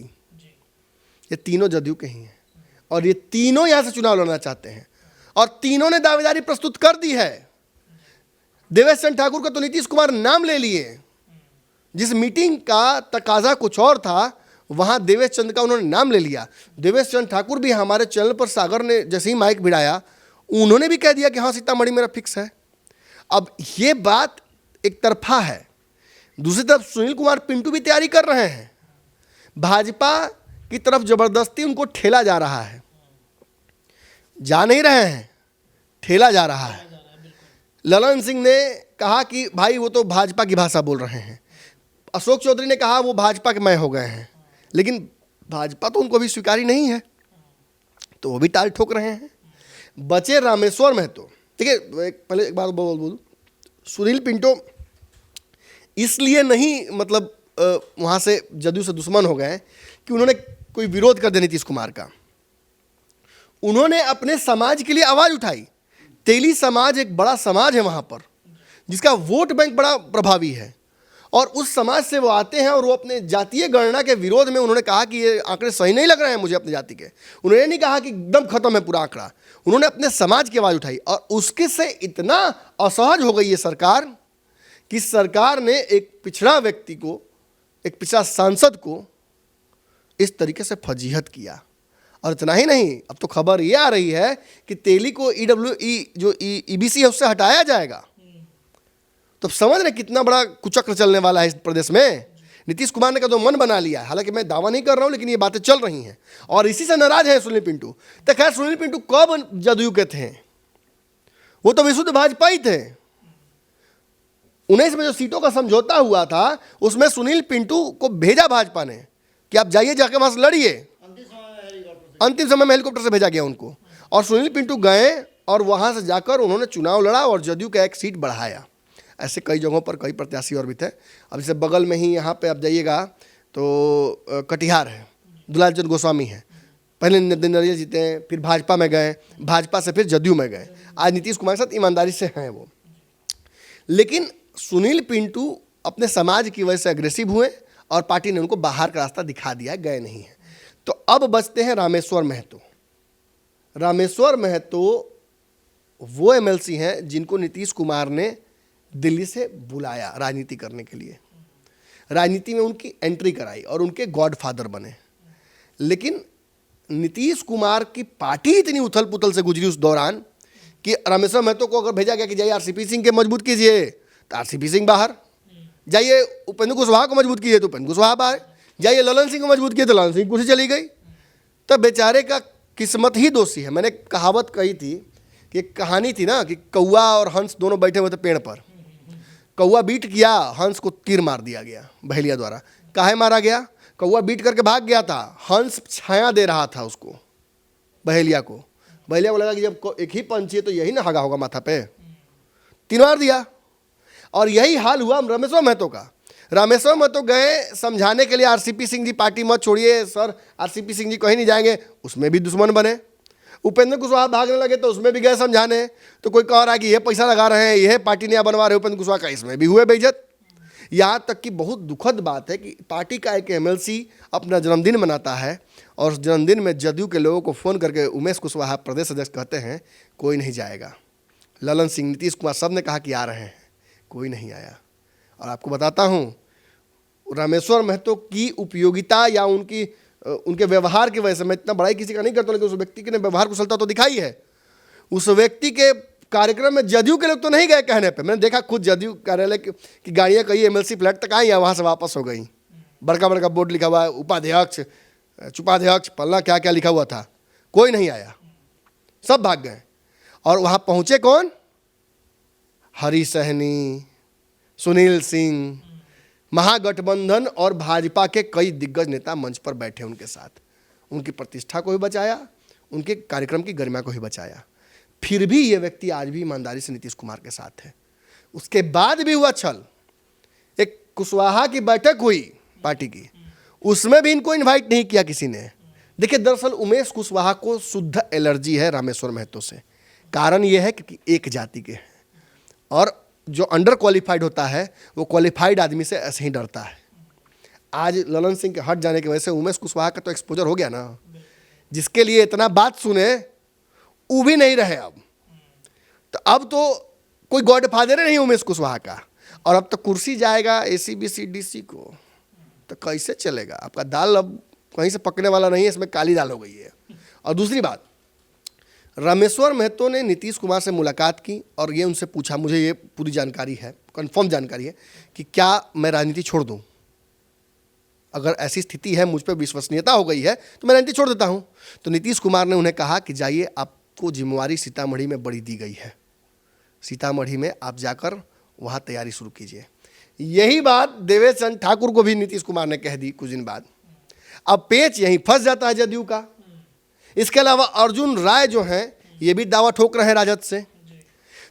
ये तीनों जदयू के ही हैं। और ये तीनों यहाँ से चुनाव लड़ना चाहते हैं और तीनों ने दावेदारी प्रस्तुत कर दी है। देवेश चंद्र ठाकुर का तो नीतीश कुमार नाम ले लिए। जिस मीटिंग का तकाजा कुछ और था, वहाँ देवेश चंद्र का उन्होंने नाम ले लिया। देवेश चंद्र ठाकुर भी हमारे चैनल पर सागर ने जैसे ही माइक भिड़ाया, उन्होंने भी कह दिया कि हाँ सीतामढ़ी मेरा फिक्स है। अब ये बात एक तरफा है, दूसरी तरफ सुनील कुमार पिंटू भी तैयारी कर रहे हैं। भाजपा की तरफ जबरदस्ती उनको ठेला जा रहा है, जा नहीं रहे हैं, ठेला जा रहा है। ललन सिंह ने कहा कि भाई वो तो भाजपा की भाषा बोल रहे हैं। अशोक चौधरी ने कहा वो भाजपा के मैं हो गए हैं, लेकिन भाजपा तो उनको भी स्वीकारी नहीं है, तो वो भी टाल ठोक रहे हैं। बचे रामेश्वर महतो। देखिए पहले एक बात बोलूँ, सुनील पिंटू इसलिए नहीं मतलब वहाँ से जदयू से दुश्मन हो गए कि उन्होंने कोई विरोध कर दिया नीतीश कुमार का। उन्होंने अपने समाज के लिए आवाज़ उठाई। तेली समाज एक बड़ा समाज है वहाँ पर, जिसका वोट बैंक बड़ा प्रभावी है, और उस समाज से वो आते हैं और वो अपने जातीय गणना के विरोध में उन्होंने कहा कि ये आंकड़े सही नहीं लग रहे हैं मुझे अपनी जाति के। उन्होंने नहीं कहा कि एकदम खत्म है पूरा आंकड़ा, उन्होंने अपने समाज की आवाज़ उठाई। और उसके से इतना असहज हो गई ये सरकार कि सरकार ने एक पिछड़ा व्यक्ति को, एक पिछड़ा सांसद को इस तरीके से फजीहत किया। और इतना ही नहीं, अब तो खबर ये आ रही है कि तेली को जो ईबीसी है उससे हटाया जाएगा। तो समझ रहे कितना बड़ा कुचक्र चलने वाला है इस प्रदेश में। नीतीश कुमार ने का तो मन बना लिया है, हालांकि मैं दावा नहीं कर रहा हूं, लेकिन ये बातें चल रही हैं और इसी से नाराज है सुनील पिंटू। तो खैर सुनील पिंटू कब जदयू के थे? वो तो विशुद्ध भाजपा ही थे। 19 में जो सीटों का समझौता हुआ था, उसमें सुनील पिंटू को भेजा भाजपा ने कि आप जाइए, जाके वहां से लड़िए। अंतिम समय में हेलीकॉप्टर से भेजा गया उनको, और सुनील पिंटू गए और वहां से जाकर उन्होंने चुनाव लड़ा और जदयू का एक सीट बढ़ाया। ऐसे कई जगहों पर कई प्रत्याशी और भी थे। अब जैसे बगल में ही यहाँ पे आप जाइएगा तो कटिहार है, दुलाल चंद्र गोस्वामी है, पहले नरियल जीते हैं, फिर भाजपा में गए, भाजपा से फिर जदयू में गए, आज नीतीश कुमार के साथ ईमानदारी से हैं वो। लेकिन सुनील पिंटू अपने समाज की वजह से अग्रेसिव हुए और पार्टी ने उनको बाहर का रास्ता दिखा दिया, गए नहीं हैं। तो अब बचते हैं रामेश्वर महतो। रामेश्वर महतो वो एमएलसी हैं जिनको नीतीश कुमार ने दिल्ली से बुलाया राजनीति करने के लिए, राजनीति में उनकी एंट्री कराई और उनके गॉडफादर बने। लेकिन नीतीश कुमार की पार्टी इतनी उथल पुथल से गुजरी उस दौरान कि रामेश्वर महतो को अगर भेजा गया कि जाइए आरसीपी सिंह के मजबूत कीजिए, तो आरसीपी सिंह बाहर, जाइए उपेंद्र कुशवाहा को मजबूत कीजिए तो उपेंद्र कुशवाहा बाहर, जाइए ललन सिंह को मजबूत किए तो ललन सिंह कुर्सी चली गई। तब बेचारे का किस्मत ही दोषी है। मैंने कहावत कही थी कि एक कहानी थी ना कि कौआ और हंस दोनों बैठे हुए थे पेड़ पर। कौआ बीट किया, हंस को तीर मार दिया गया बहेलिया द्वारा। काहे मारा गया? कौआ बीट करके भाग गया था, हंस छाया दे रहा था उसको, बहेलिया को। बहेलिया को लगा कि जब एक ही पंछी है तो यही ना हगा होगा माथा पे, तीर मार दिया। और यही हाल हुआ रामेश्वर महतो का। रामेश्वर महतो गए समझाने के लिए, आरसीपी सिंह जी पार्टी मत छोड़िए सर, आरसीपी सिंह जी कहीं नहीं जाएंगे, उसमें भी दुश्मन बने। उपेंद्र कुशवाहा भागने लगे तो उसमें भी गए समझाने, तो कोई कह रहा है कि ये पैसा लगा रहे हैं, यह पार्टी नया बनवा रहे हैं उपेंद्र कुशवाहा का, इसमें भी हुए बेइज्जत। यहाँ तक कि बहुत दुखद बात है कि पार्टी का एक एमएलसी अपना जन्मदिन मनाता है और जन्मदिन में जदयू के लोगों को फ़ोन करके उमेश कुशवाहा प्रदेश अध्यक्ष कहते हैं कोई नहीं जाएगा। ललन सिंह, नीतीश कुमार सब ने कहा कि आ रहे हैं, कोई नहीं आया। और आपको बताता हूँ, रामेश्वर महतो की उपयोगिता या उनके व्यवहार की वजह से, मैं इतना बड़ाई किसी का नहीं करता, लेकिन उस व्यक्ति के ने व्यवहार कुशलता तो दिखाई है। उस व्यक्ति के कार्यक्रम में जदयू के लोग तो नहीं गए कहने पे, मैंने देखा खुद जदयू कार्यालय की गाड़ियाँ कई एमएलसी फ्लैट तक आई या वहाँ से वापस हो गई। बड़का बड़का बोर्ड लिखा हुआ है, उपाध्यक्ष, चुपाध्यक्ष, पल्ला क्या क्या लिखा हुआ था, कोई नहीं आया, सब भाग गए। और वहाँ पहुँचे कौन? हरी सहनी, सुनील सिंह, महागठबंधन और भाजपा के कई दिग्गज नेता मंच पर बैठे उनके साथ। उनकी प्रतिष्ठा को भी बचाया, उनके कार्यक्रम की गरिमा को भी बचाया। फिर भी ये व्यक्ति आज भी ईमानदारी से नीतीश कुमार के साथ है। उसके बाद भी हुआ छल। एक कुशवाहा की बैठक हुई पार्टी की, उसमें भी इनको इनवाइट नहीं किया किसी ने। देखिए, दरअसल उमेश कुशवाहा को शुद्ध एलर्जी है रामेश्वर महतो से। कारण ये है कि एक जाति के हैं और जो अंडर क्वालिफाइड होता है वो क्वालिफाइड आदमी से ऐसे ही डरता है। आज ललन सिंह के हट जाने की वजह से उमेश कुशवाहा का तो एक्सपोजर हो गया ना। जिसके लिए इतना बात सुने वो भी नहीं रहे अब तो कोई गॉड फादर नहीं उमेश कुशवाहा का। और अब तो कुर्सी जाएगा एसीबीसी डीसी को, तो कैसे चलेगा? आपका दाल अब कहीं से पकने वाला नहीं है, इसमें काली दाल हो गई है। और दूसरी बात, रामेश्वर महतो ने नीतीश कुमार से मुलाकात की और ये उनसे पूछा, मुझे ये पूरी जानकारी है, कंफर्म जानकारी है, कि क्या मैं राजनीति छोड़ दूं? अगर ऐसी स्थिति है, मुझ पर विश्वसनीयता हो गई है तो मैं राजनीति छोड़ देता हूं। तो नीतीश कुमार ने उन्हें कहा कि जाइए, आपको जिम्मेवारी सीतामढ़ी में बड़ी दी गई है, सीतामढ़ी में आप जाकर वहाँ तैयारी शुरू कीजिए। यही बात देवेश चंद्र ठाकुर को भी नीतीश कुमार ने कह दी कुछ दिन बाद। अब पेच यहीं फंस जाता है जदयू का। इसके अलावा अर्जुन राय जो हैं, ये भी दावा ठोक रहे हैं राजद से।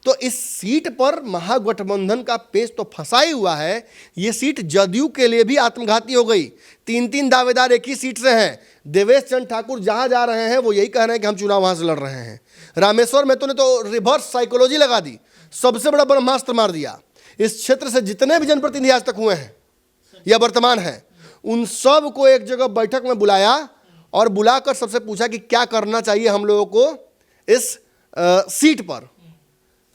तो इस सीट पर महागठबंधन का पेच तो फंसा ही हुआ है। ये सीट जदयू के लिए भी आत्मघाती हो गई। 3 दावेदार एक ही सीट से हैं। देवेश चंद्र ठाकुर जहां जा रहे हैं वो यही कह रहे हैं कि हम चुनाव वहां से लड़ रहे हैं। रामेश्वर महतो ने तो रिवर्स साइकोलॉजी लगा दी, सबसे बड़ा ब्रह्मास्त्र मार दिया। इस क्षेत्र से जितने भी जनप्रतिनिधि आज तक हुए हैं या वर्तमान हैं, उन सब को एक जगह बैठक में बुलाया और बुलाकर सबसे पूछा कि क्या करना चाहिए हम लोगों को इस सीट पर।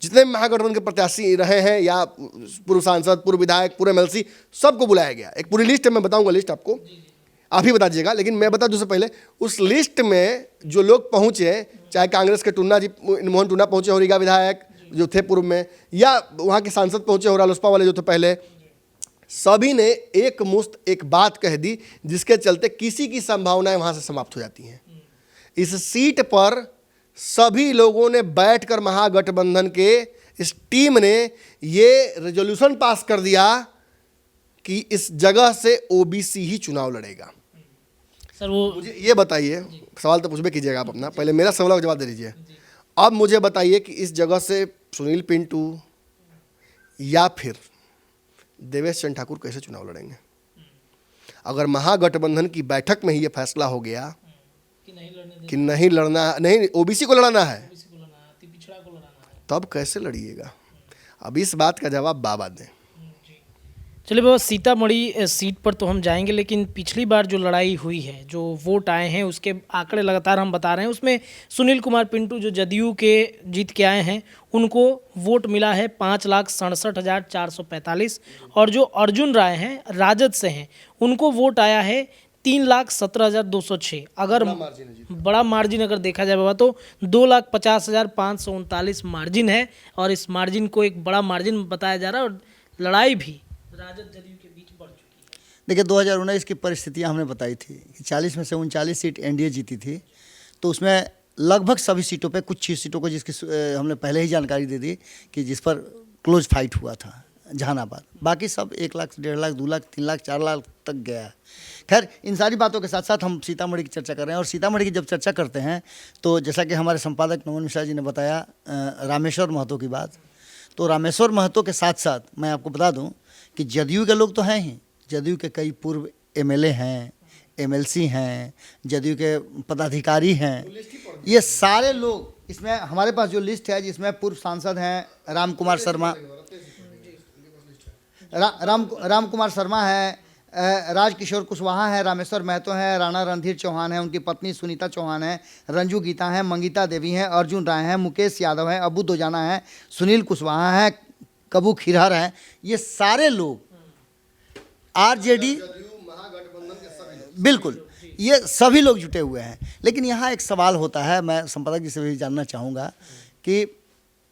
जितने महागठबंधन के प्रत्याशी रहे हैं या पूर्व सांसद, पूर्व विधायक, पूरे एमएलसी, सबको बुलाया गया। एक पूरी लिस्ट है, मैं बताऊंगा लिस्ट आपको, आप ही बता दीजिएगा। लेकिन मैं बता दूं से पहले, उस लिस्ट में जो लोग पहुंचे, चाहे कांग्रेस के टुन्ना जी, मोहन टुन्ना पहुंचे हो, रीगा विधायक जो थे पूर्व में, या वहाँ के सांसद पहुंचे हो, रालोसपा वाले जो थे पहले, सभी ने एक मुश्त एक बात कह दी जिसके चलते किसी की संभावनाएं वहाँ से समाप्त हो जाती हैं। इस सीट पर सभी लोगों ने बैठकर महागठबंधन के इस टीम ने ये रेजोल्यूशन पास कर दिया कि इस जगह से ओबीसी ही चुनाव लड़ेगा। सर वो मुझे ये बताइए, सवाल तो पूछबे कीजिएगा आप अपना, पहले मेरा सवाल का जवाब दे दीजिए। अब मुझे बताइए कि इस जगह से सुनील पिंटू या फिर देवेश चंद्र ठाकुर कैसे चुनाव लड़ेंगे? अगर महागठबंधन की बैठक में ही ये फैसला हो गया कि नहीं लड़ना, नहीं ओबीसी को लड़ना है, तब कैसे लड़िएगा? अब इस बात का जवाब बाबा दें। चलिए बाबा, सीतामढ़ी सीट पर तो हम जाएंगे, लेकिन पिछली बार जो लड़ाई हुई है, जो वोट आए हैं, उसके आंकड़े लगातार हम बता रहे हैं, उसमें सुनील कुमार पिंटू जो जदयू के जीत के आए हैं, उनको वोट मिला है 5,67,445 और जो अर्जुन राय हैं राजद से हैं, उनको वोट आया है 3,17,206। अगर बड़ा मार्जिन अगर देखा जाए बाबा तो 2,50,539 मार्जिन है और इस मार्जिन को एक बड़ा मार्जिन बताया जा रहा है और लड़ाई भी राजद जदयू के बीच बढ़ चुकी है। देखिए 2019 की परिस्थितियां हमने बताई थी कि 40 में से 39 सीट एनडीए जीती थी, तो उसमें लगभग सभी सीटों पे, कुछ 6 सीटों को जिसकी हमने पहले ही जानकारी दे दी कि जिस पर क्लोज फाइट हुआ था, जहानाबाद, बाकी सब 1 लाख, 1.5 लाख, 2 लाख, 3 लाख, 4 लाख तक गया है। खैर, इन सारी बातों के साथ साथ हम सीतामढ़ी की चर्चा कर रहे हैं और सीतामढ़ी की जब चर्चा करते हैं तो जैसा कि हमारे संपादक नमन मिश्रा जी ने बताया रामेश्वर महतो की बात, तो रामेश्वर महतो के साथ साथ मैं आपको बता दूं कि जदयू के लोग तो हैं ही, जदयू के कई पूर्व एमएलए हैं, एमएलसी हैं, जदयू के पदाधिकारी हैं, ये सारे लोग, इसमें हमारे पास जो लिस्ट है जिसमें पूर्व सांसद हैं राम कुमार शर्मा, राम कुमार शर्मा है, राजकिशोर कुशवाहा है, रामेश्वर महतो है, राणा रणधीर चौहान है, उनकी पत्नी सुनीता चौहान है, रंजू गीता है, मंगिता देवी हैं, अर्जुन राय हैं, मुकेश यादव हैं, अबू दोजाना है, सुनील कुशवाहा है, कबू खिरहर हैं। ये सारे लोग आरजेडी, बिल्कुल ये सभी लोग जुटे हुए हैं। लेकिन यहाँ एक सवाल होता है, मैं संपादक जी से भी जानना चाहूँगा कि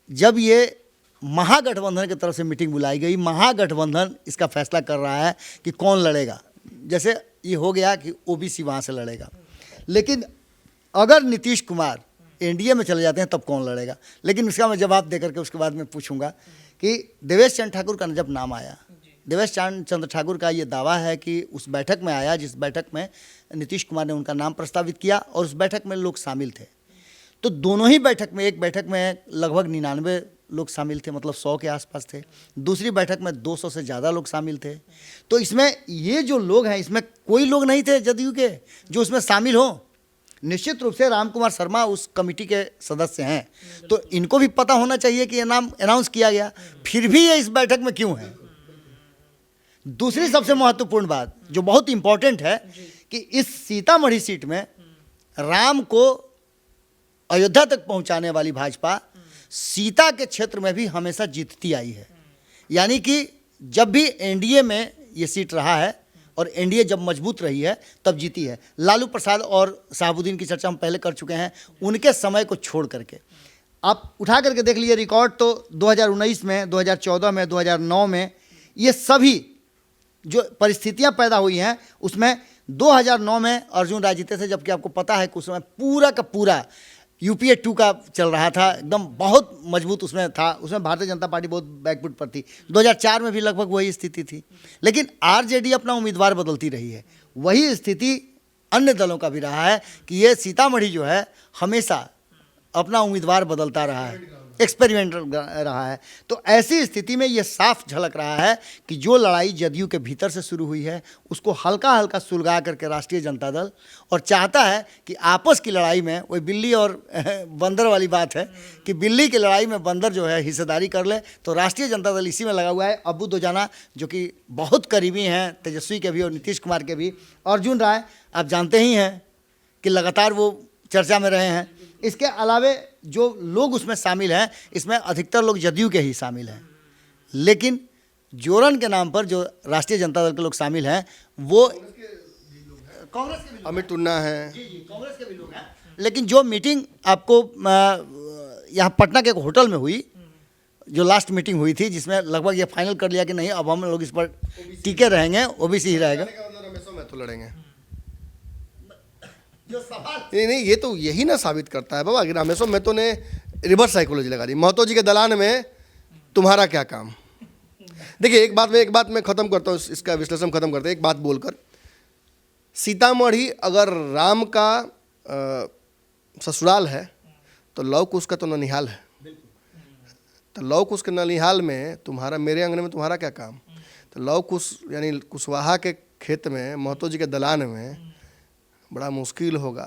जब ये महागठबंधन की तरफ से मीटिंग बुलाई गई, महागठबंधन इसका फैसला कर रहा है कि कौन लड़ेगा, जैसे ये हो गया कि ओबीसी वहाँ से लड़ेगा, लेकिन अगर नीतीश कुमार एनडीए में चले जाते हैं तब कौन लड़ेगा। लेकिन इसका मैं जवाब दे करके उसके बाद मैं पूछूंगा कि देवेश चंद्र ठाकुर का जब नाम आया, देवेश चंद्र ठाकुर का ये दावा है कि उस बैठक में आया जिस बैठक में नीतीश कुमार ने उनका नाम प्रस्तावित किया और उस बैठक में लोग शामिल थे। तो दोनों ही बैठक में, एक बैठक में लगभग 99 लोग शामिल थे, मतलब 100 के आसपास थे, दूसरी बैठक में 200 से ज़्यादा लोग शामिल थे। तो इसमें ये जो लोग हैं, इसमें कोई लोग नहीं थे जदयू के जो उसमें शामिल हों। निश्चित रूप से राम कुमार शर्मा उस कमेटी के सदस्य हैं, तो इनको भी पता होना चाहिए कि ये नाम अनाउंस किया गया, फिर भी ये इस बैठक में क्यों है। दूसरी सबसे महत्वपूर्ण बात जो बहुत इंपॉर्टेंट है कि इस सीतामढ़ी सीट में राम को अयोध्या तक पहुंचाने वाली भाजपा सीता के क्षेत्र में भी हमेशा जीतती आई है। यानी कि जब भी एनडीए में ये सीट रहा है और एनडीए जब मजबूत रही है तब जीती है। लालू प्रसाद और शहाबुद्दीन की चर्चा हम पहले कर चुके हैं, उनके समय को छोड़ करके आप उठा करके देख लीजिए रिकॉर्ड, तो 2019 में, 2014 में, 2009 में ये सभी जो परिस्थितियां पैदा हुई हैं उसमें 2009 में अर्जुन राय जीते थे, जबकि आपको पता है कि उस समय पूरा का पूरा यूपीए 2 का चल रहा था, एकदम बहुत मजबूत उसमें था, उसमें भारतीय जनता पार्टी बहुत बैकफुट पर थी। 2004 में भी लगभग वही स्थिति थी, लेकिन आरजेडी अपना उम्मीदवार बदलती रही है। वही स्थिति अन्य दलों का भी रहा है कि ये सीतामढ़ी जो है हमेशा अपना उम्मीदवार बदलता रहा है, एक्सपेरिमेंटल रहा है। तो ऐसी स्थिति में ये साफ झलक रहा है कि जो लड़ाई जदयू के भीतर से शुरू हुई है उसको हल्का हल्का सुलगा करके राष्ट्रीय जनता दल और चाहता है कि आपस की लड़ाई में, वही बिल्ली और बंदर वाली बात है कि बिल्ली की लड़ाई में बंदर जो है हिस्सेदारी कर ले, तो राष्ट्रीय जनता दल इसी में लगा हुआ है। अबू दोजाना जो कि बहुत करीबी हैं तेजस्वी के भी और नीतीश कुमार के भी, अर्जुन राय आप जानते ही हैं कि लगातार वो चर्चा में रहे हैं। इसके अलावे जो लोग उसमें शामिल हैं, इसमें अधिकतर लोग जदयू के ही शामिल हैं, लेकिन जोरन के नाम पर जो राष्ट्रीय जनता दल के लोग शामिल हैं वो कांग्रेस के भी, अमित टुन्ना है, जी कांग्रेस के भी लोग हैं। लेकिन जो मीटिंग आपको यहाँ पटना के एक होटल में हुई, जो लास्ट मीटिंग हुई थी जिसमें लगभग ये फाइनल कर लिया कि नहीं अब हम लोग इस पर टिके रहेंगे, ओबीसी ही रहेगा, तो लड़ेंगे। जो सवाल नहीं, ये तो यही ना साबित करता है बाबा कि रामेश्वर महतो ने रिवर्स साइकोलॉजी लगा दी, महतो जी के दलान में तुम्हारा क्या काम। देखिए एक बात मैं ख़त्म करता हूँ, इसका विश्लेषण ख़त्म करते हैं एक बात बोलकर। सीतामढ़ी अगर राम का ससुराल है तो लव कुश का तो ननिहाल है, तो लव कुश के ननिहाल में तुम्हारा, मेरे अंगने में तुम्हारा क्या काम। तो लव कुश यानी कुशवाहा के खेत में, महतो जी के दलान में बड़ा मुश्किल होगा।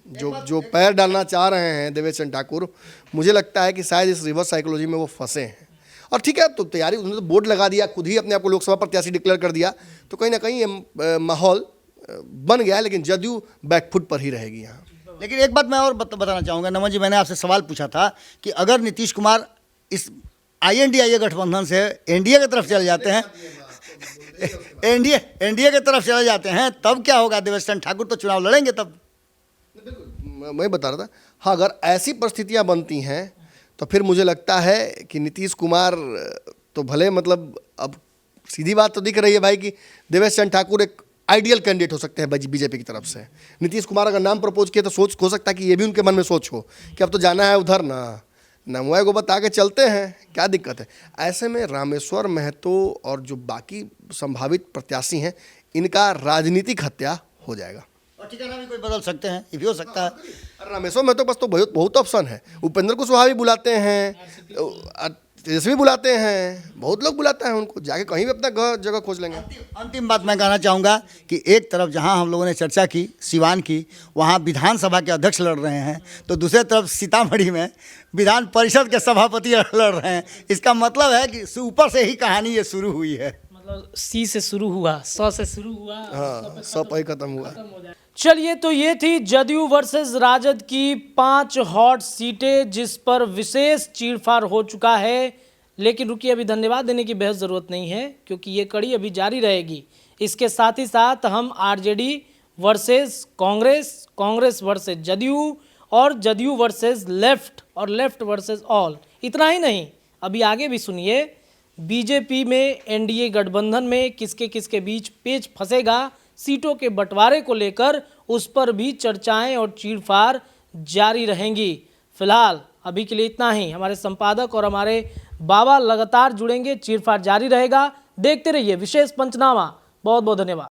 जो पैर डालना चाह रहे हैं देवेश चंद्र ठाकुर, मुझे लगता है कि शायद इस रिवर्स साइकोलॉजी में वो फंसे हैं। और ठीक है, तो तैयारी, उन्होंने तो बोर्ड लगा दिया, खुद ही अपने आप को लोकसभा प्रत्याशी डिक्लेयर कर दिया, तो कहीं ना कहीं ये माहौल बन गया है, लेकिन जदयू बैकफुट पर ही रहेगी यहाँ। लेकिन एक बात मैं और बताना चाहूँगा नमन जी, मैंने आपसे सवाल पूछा था कि अगर नीतीश कुमार इस INDIA गठबंधन से एनडीए की तरफ चले जाते हैं, एनडीए की तरफ चले जाते हैं, तब क्या होगा। देवेश चंद्र ठाकुर तो चुनाव लड़ेंगे तब। मैं बता रहा था, हाँ अगर ऐसी परिस्थितियाँ बनती हैं तो फिर मुझे लगता है कि नीतीश कुमार तो भले, मतलब अब सीधी बात तो दिख रही है भाई कि देवेश चंद्र ठाकुर एक आइडियल कैंडिडेट हो सकते हैं बीजेपी की तरफ से। नीतीश कुमार अगर नाम प्रपोज किए तो सोच हो सकता है कि ये भी उनके मन में सोच हो कि अब तो जाना है उधर ना, नमवाए को बता के चलते हैं, क्या दिक्कत है। ऐसे में रामेश्वर महतो और जो बाकी संभावित प्रत्याशी हैं, इनका राजनीतिक हत्या हो जाएगा। और ठिकाना भी कोई बदल सकते हैं, ये भी हो सकता है। रामेश्वर महतो पास तो बहुत ऑप्शन है। उपेंद्र कुशवाहा भी बुलाते हैं, तेजस्वी बुलाते हैं, बहुत लोग बुलाते हैं उनको, जाके कहीं भी अपना जगह खोज लेंगे। अंतिम बात मैं कहना चाहूँगा कि एक तरफ जहाँ हम लोगों ने चर्चा की सिवान की, वहाँ विधानसभा के अध्यक्ष लड़ रहे हैं, तो दूसरी तरफ सीतामढ़ी में विधान परिषद के सभापति लड़ रहे हैं। इसका मतलब है कि ऊपर से ही कहानी ये शुरू हुई है। मतलब सी से शुरू हुआ, 100 से शुरू हुआ, हाँ, 100 पे ही खत्म हुआ। चलिए, तो ये थी जदयू वर्सेस राजद की 5 हॉट सीटें जिस पर विशेष चीरफाड़ हो चुका है। लेकिन रुकिए, अभी धन्यवाद देने की बेहद ज़रूरत नहीं है क्योंकि ये कड़ी अभी जारी रहेगी। इसके साथ ही साथ हम RJD versus Congress, Congress versus JDU और जदयू वर्सेस लेफ्ट और लेफ्ट वर्सेस ऑल, इतना ही नहीं, अभी आगे भी सुनिए। बीजेपी में एनडीए गठबंधन में किसके किसके बीच पेच फंसेगा सीटों के बंटवारे को लेकर, उस पर भी चर्चाएं और चीरफाड़ जारी रहेंगी। फिलहाल अभी के लिए इतना ही। हमारे संपादक और हमारे बाबा लगातार जुड़ेंगे, चीरफाड़ जारी रहेगा। देखते रहिए विशेष पंचनामा। बहुत बहुत धन्यवाद।